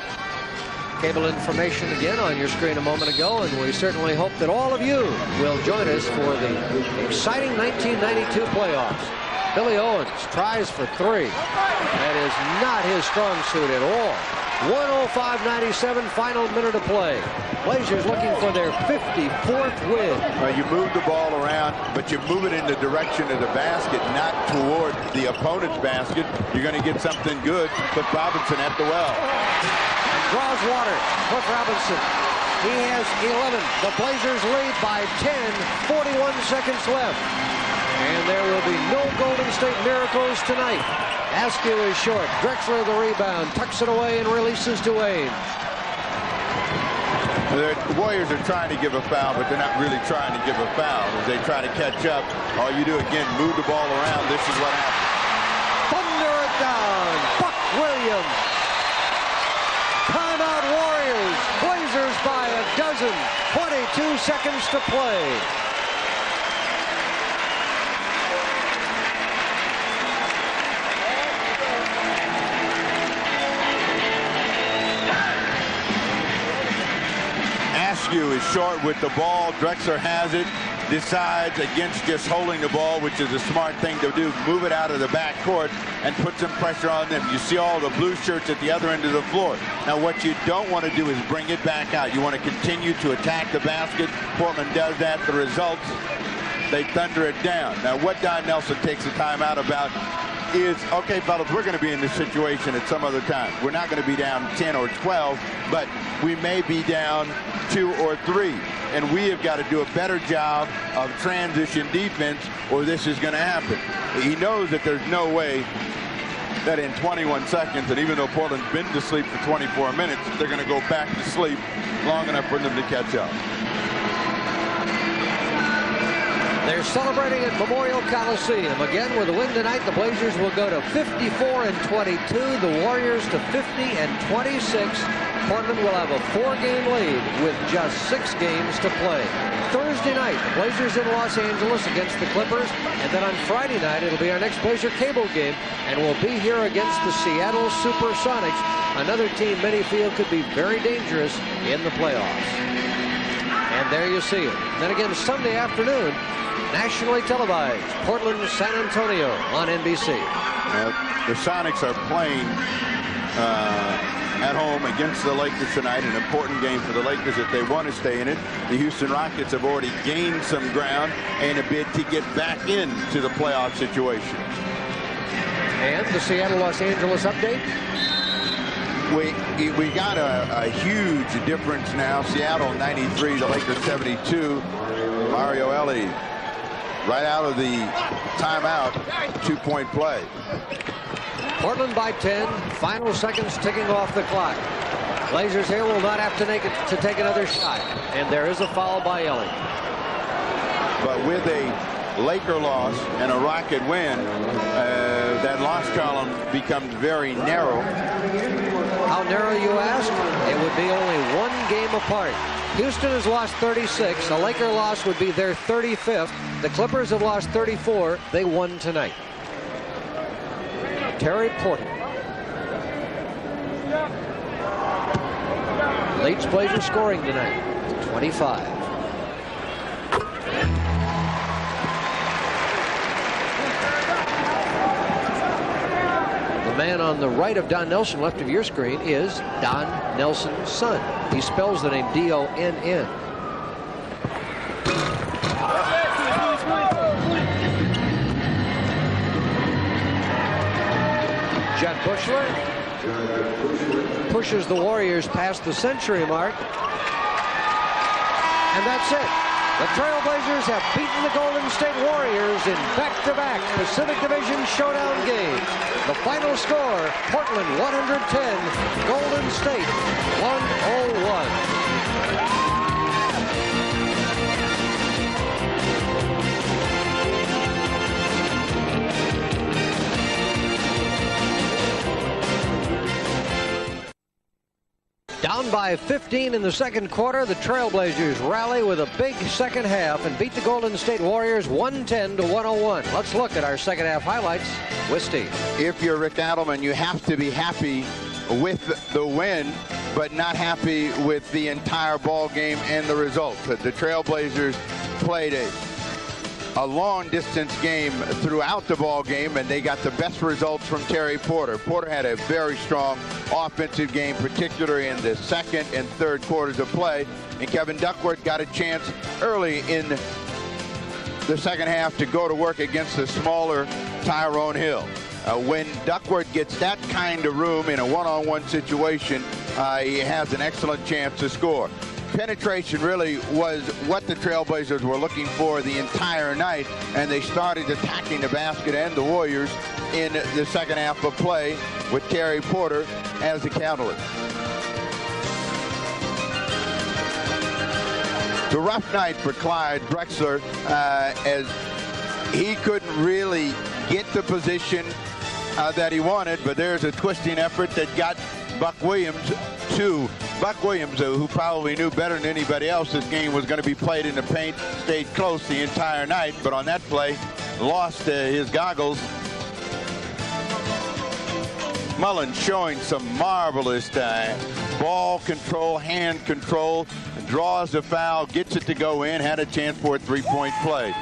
Cable information again on your screen a moment ago, and we certainly hope that all of you will join us for the exciting 1992 playoffs. Billy Owens tries for three. That is not his strong suit at all. 105-97, final minute of play. Blazers looking for their 54th win. Well, you move the ball around, but you move it in the direction of the basket, not toward the opponent's basket. You're going to get something good. Cliff Robinson at the well. Draws water. Cliff Robinson. He has 11. The Blazers lead by 10. 41 seconds left. And there will be no Golden State miracles tonight. Askew is short. Drexler the rebound. Tucks it away and releases to Wayne. The Warriors are trying to give a foul, but they're not really trying to give a foul. As they try to catch up, all you do again, move the ball around. This is what happens. Thunder it down. Buck Williams. Timeout Warriors. Blazers by a dozen. 22 seconds to play. Askew is short with the ball. Drexler has it. Decides against just holding the ball, which is a smart thing to do. Move it out of the backcourt and put some pressure on them. You see all the blue shirts at the other end of the floor. Now, what you don't want to do is bring it back out. You want to continue to attack the basket. Portland does that. The results, they thunder it down. Now, what Don Nelson takes a timeout about is, okay, fellas, we're going to be in this situation at some other time. We're not going to be down 10 or 12, but we may be down 2 or 3. And we have got to do a better job of transition defense, or this is going to happen. He knows that there's no way that in 21 seconds, and even though Portland's been to sleep for 24 minutes, they're going to go back to sleep long enough for them to catch up. They're celebrating at Memorial Coliseum. Again, with a win tonight, the Blazers will go to 54-22. The Warriors to 50-26. Portland will have a 4-game lead with just 6 games to play. Thursday night, the Blazers in Los Angeles against the Clippers. And then on Friday night, it'll be our next Blazer cable game. And we'll be here against the Seattle Supersonics, another team many feel could be very dangerous in the playoffs. And there you see it. Then again, Sunday afternoon, nationally televised, Portland, San Antonio on NBC. The Sonics are playing at home against the Lakers tonight, an important game for the Lakers if they want to stay in it. The Houston Rockets have already gained some ground in a bid to get back into the playoff situation. And the Seattle-Los Angeles update? We got a huge difference now. Seattle 93, the Lakers 72. Mario Elie right out of the timeout, 2-point play. Portland by 10. Final seconds ticking off the clock. Blazers here will not have to take another shot. And there is a foul by Elie. But with a Laker loss and a Rocket win, that loss column becomes very narrow. How narrow, you ask? It would be only one game apart. Houston has lost 36. A Laker loss would be their 35th. The Clippers have lost 34. They won tonight. Terry Porter leads Blazers scoring tonight, 25. The man on the right of Don Nelson, left of your screen, is Don Nelson's son. He spells the name D-O-N-N. Jett Buechler pushes the Warriors past the century mark. And that's it. The Trailblazers have beaten the Golden State Warriors in back-to-back Pacific Division showdown games. The final score, Portland 110, Golden State 101. Down by 15 in the second quarter, the Trailblazers rally with a big second half and beat the Golden State Warriors 110-101. Let's look at our second half highlights with Steve. If you're Rick Adelman, you have to be happy with the win, but not happy with the entire ball game and the result. The Trailblazers played a long-distance game throughout the ball game, and they got the best results from Terry Porter. Porter had a very strong offensive game, particularly in the second and third quarters of play, and Kevin Duckworth got a chance early in the second half to go to work against the smaller Tyrone Hill. When Duckworth gets that kind of room in a one-on-one situation, he has an excellent chance to score. Penetration really was what the Trailblazers were looking for the entire night, and they started attacking the basket and the Warriors in the second half of play with Terry Porter as the catalyst. The rough night for Clyde Drexler, as he couldn't really get the position that he wanted, but there's a twisting effort that got Buck Williams to Buck Williams, who probably knew better than anybody else this game was going to be played in the paint, stayed close the entire night, but on that play, lost his goggles. Mullen showing some marvelous ball control, hand control, draws the foul, gets it to go in, had a chance for a three-point play.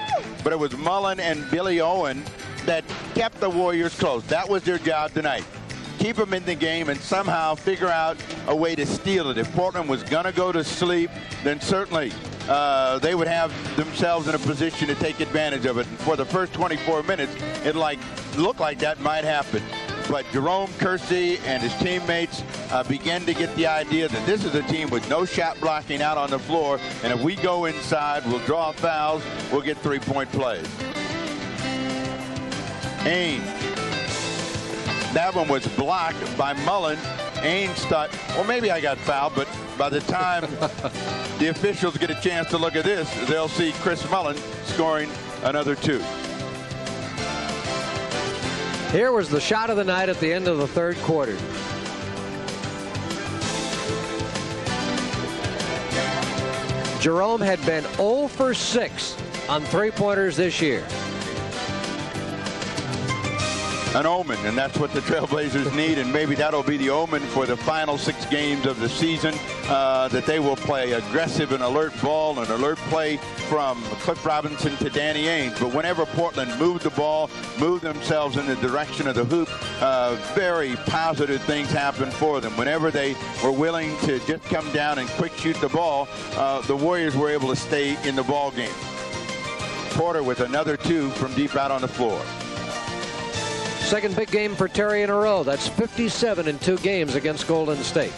But it was Mullen and Billy Owen that kept the Warriors close. That was their job tonight. Keep them in the game and somehow figure out a way to steal it. If Portland was going to go to sleep, then certainly they would have themselves in a position to take advantage of it. And for the first 24 minutes, it looked like that might happen. But Jerome Kersey and his teammates began to get the idea that this is a team with no shot blocking out on the floor, and if we go inside, we'll draw fouls, we'll get three-point plays. Ainge. That one was blocked by Mullen. Ainge thought, well, maybe I got fouled, but by the time the officials get a chance to look at this, they'll see Chris Mullen scoring another two. Here was the shot of the night at the end of the third quarter. Jerome had been 0 for 6 on three-pointers this year. An omen, and that's what the Trailblazers need, and maybe that'll be the omen for the final 6 games of the season, that they will play aggressive and alert ball and alert play from Cliff Robinson to Danny Ainge. But whenever Portland moved the ball, moved themselves in the direction of the hoop, very positive things happened for them. Whenever they were willing to just come down and quick shoot the ball, the Warriors were able to stay in the ball game. Porter with another 2 from deep out on the floor. Second big game for Terry in a row. That's 57 in 2 games against Golden State.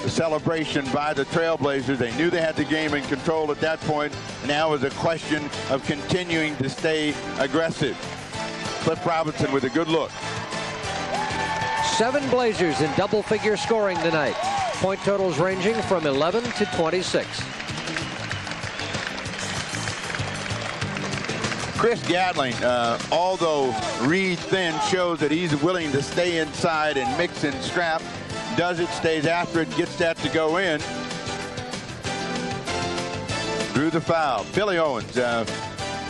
The celebration by the Trailblazers. They knew they had the game in control at that point. Now is a question of continuing to stay aggressive. Cliff Robinson with a good look. 7 Blazers in double-figure scoring tonight. Point totals ranging from 11 to 26. Chris Gatling, although Reed thin, shows that he's willing to stay inside and mix and scrap. Does it, stays after it, gets that to go in. Drew the foul. Billy Owens,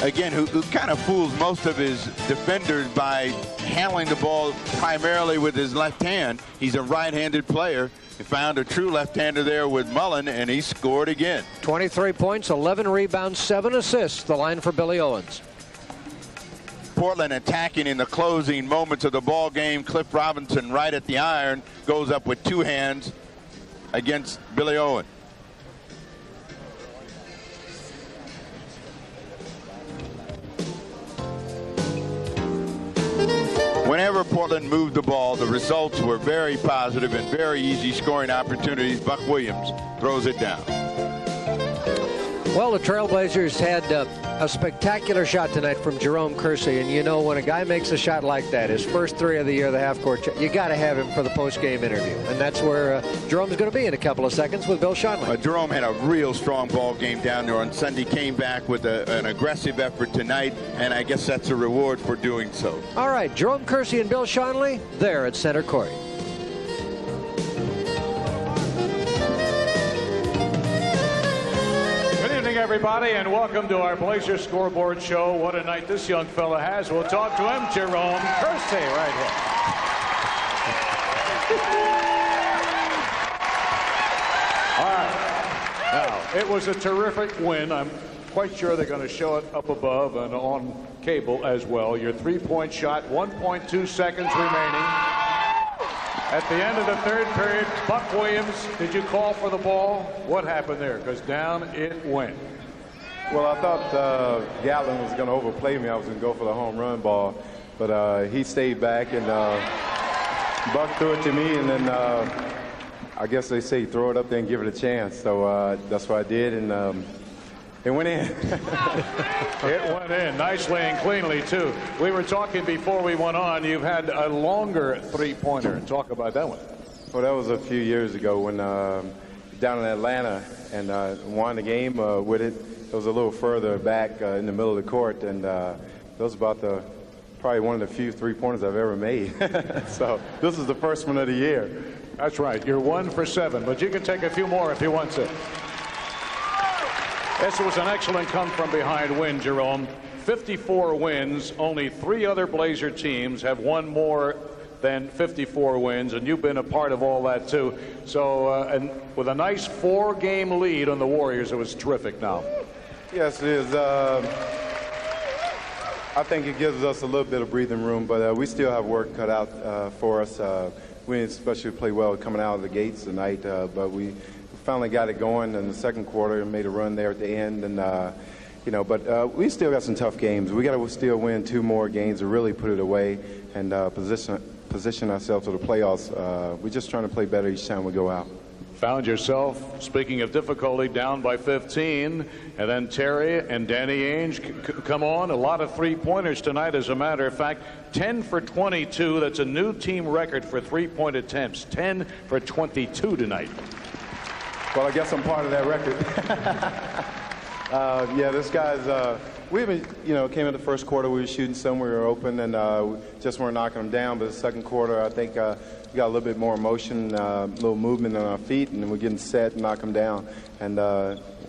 again, who kind of fools most of his defenders by handling the ball primarily with his left hand. He's a right-handed player. He found a true left-hander there with Mullen, and he scored again. 23 points, 11 rebounds, 7 assists. The line for Billy Owens. Portland attacking in the closing moments of the ball game. Cliff Robinson right at the iron, goes up with 2 hands against Billy Owen. Whenever Portland moved the ball, the results were very positive and very easy scoring opportunities. Buck Williams throws it down. Well, the Trailblazers had a spectacular shot tonight from Jerome Kersey. And you know, when a guy makes a shot like that, his first 3 of the year, the half-court shot, you got to have him for the post-game interview. And that's where Jerome's going to be in a couple of seconds with Bill Schonely. Jerome had a real strong ball game down there on Sunday, came back with an aggressive effort tonight, and I guess that's a reward for doing so. All right, Jerome Kersey and Bill Schonely there at center court. Everybody, and welcome to our Blazer Scoreboard Show. What a night this young fella has. We'll talk to him, Jerome Kersey, right here. All right. Now, it was a terrific win. I'm quite sure they're going to show it up above and on cable as well. Your three-point shot, 1.2 seconds remaining. At the end of the third period, Buck Williams, did you call for the ball? What happened there? Because down it went. Well, I thought Gatlin was going to overplay me. I was going to go for the home run ball, but he stayed back, and Buck threw it to me, and then I guess they say throw it up there and give it a chance. So that's what I did, and it went in. It went in nicely and cleanly, too. We were talking before we went on. You've had a longer three-pointer. Talk about that one. Well, that was a few years ago when down in Atlanta, and won the game with it. It was a little further back in the middle of the court, and that was about probably one of the few three-pointers I've ever made. So this is the first one of the year. That's right. You're 1 for 7, but you can take a few more if you want to. This was an excellent come-from-behind win, Jerome. 54 wins. Only 3 other Blazer teams have won more than 54 wins, and you've been a part of all that, too. So, and with a nice 4-game lead on the Warriors, it was terrific now. Yes, it is. I think it gives us a little bit of breathing room, but we still have work cut out for us. We didn't especially play well coming out of the gates tonight, but we finally got it going in the second quarter and made a run there at the end. And you know, but we still got some tough games. We got to still win 2 more games to really put it away and position ourselves for the playoffs. We're just trying to play better each time we go out. Found yourself, speaking of difficulty, down by 15, and then Terry and Danny Ainge come on. A lot of three-pointers tonight, as a matter of fact. 10 for 22. That's a new team record for three-point attempts. 10 for 22 tonight. Well, I guess I'm part of that record. Yeah, this guy's, we even, you know, came in the first quarter, we were shooting some, we were open, and we just weren't knocking them down. But the second quarter, I think we got a little bit more motion, a little movement on our feet, and we're getting set and knock them down. And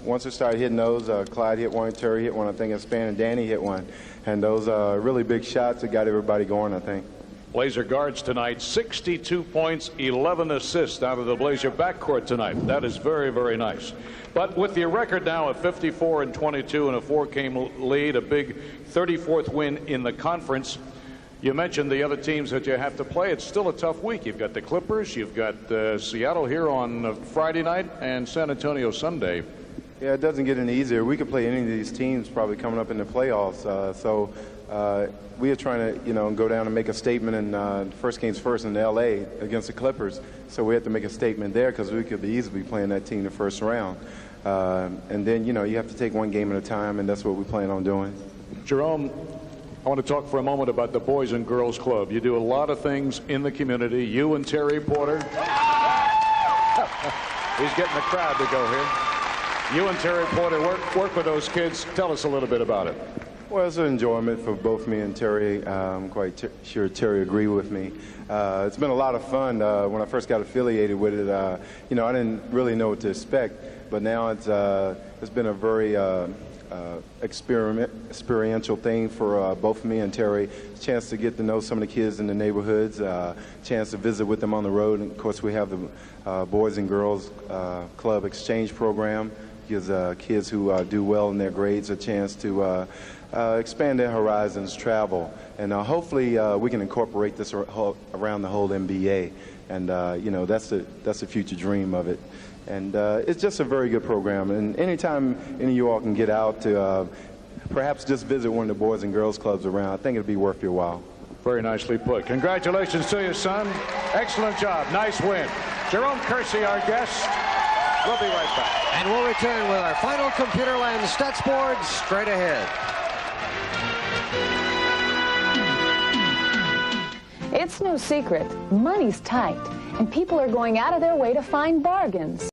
once we started hitting those, Clyde hit one, Terry hit one, I think Span and Danny hit one. And those are really big shots that got everybody going, I think. Blazer guards tonight, 62 points, 11 assists out of the Blazer backcourt tonight. That is very, very nice. But with your record now of 54 and 22 and a 4-game lead, a big 34th win in the conference, you mentioned the other teams that you have to play. It's still a tough week. You've got the Clippers, you've got Seattle here on Friday night, and San Antonio Sunday. Yeah, it doesn't get any easier. We could play any of these teams probably coming up in the playoffs. So we are trying to, go down and make a statement in first game's first in L.A. against the Clippers. So we have to make a statement there because we could be easily playing that team the first round. And then, you have to take one game at a time, and that's what we plan on doing. Jerome, I want to talk for a moment about the Boys and Girls Club. You do a lot of things in the community. You and Terry Porter. He's getting the crowd to go here. You and Terry Porter work with those kids. Tell us a little bit about it. Well, it's an enjoyment for both me and Terry. I'm quite sure Terry agreed with me. It's been a lot of fun. When I first got affiliated with it, I didn't really know what to expect, but now it's been a very experiential thing for both me and Terry. Chance to get to know some of the kids in the neighborhoods, chance to visit with them on the road. And of course, we have the Boys and Girls Club Exchange Program. Gives kids who do well in their grades a chance to expand their horizons, travel, and hopefully we can incorporate this around the whole NBA. And that's the future dream of it. And it's just a very good program. And anytime any of you all can get out to perhaps just visit one of the Boys and Girls Clubs around, I think it'd be worth your while. Very nicely put. Congratulations to you, son. Excellent job. Nice win. Jerome Kersey, our guest. We'll be right back. And we'll return with our final Computerland stats board straight ahead. It's no secret, money's tight, and people are going out of their way to find bargains.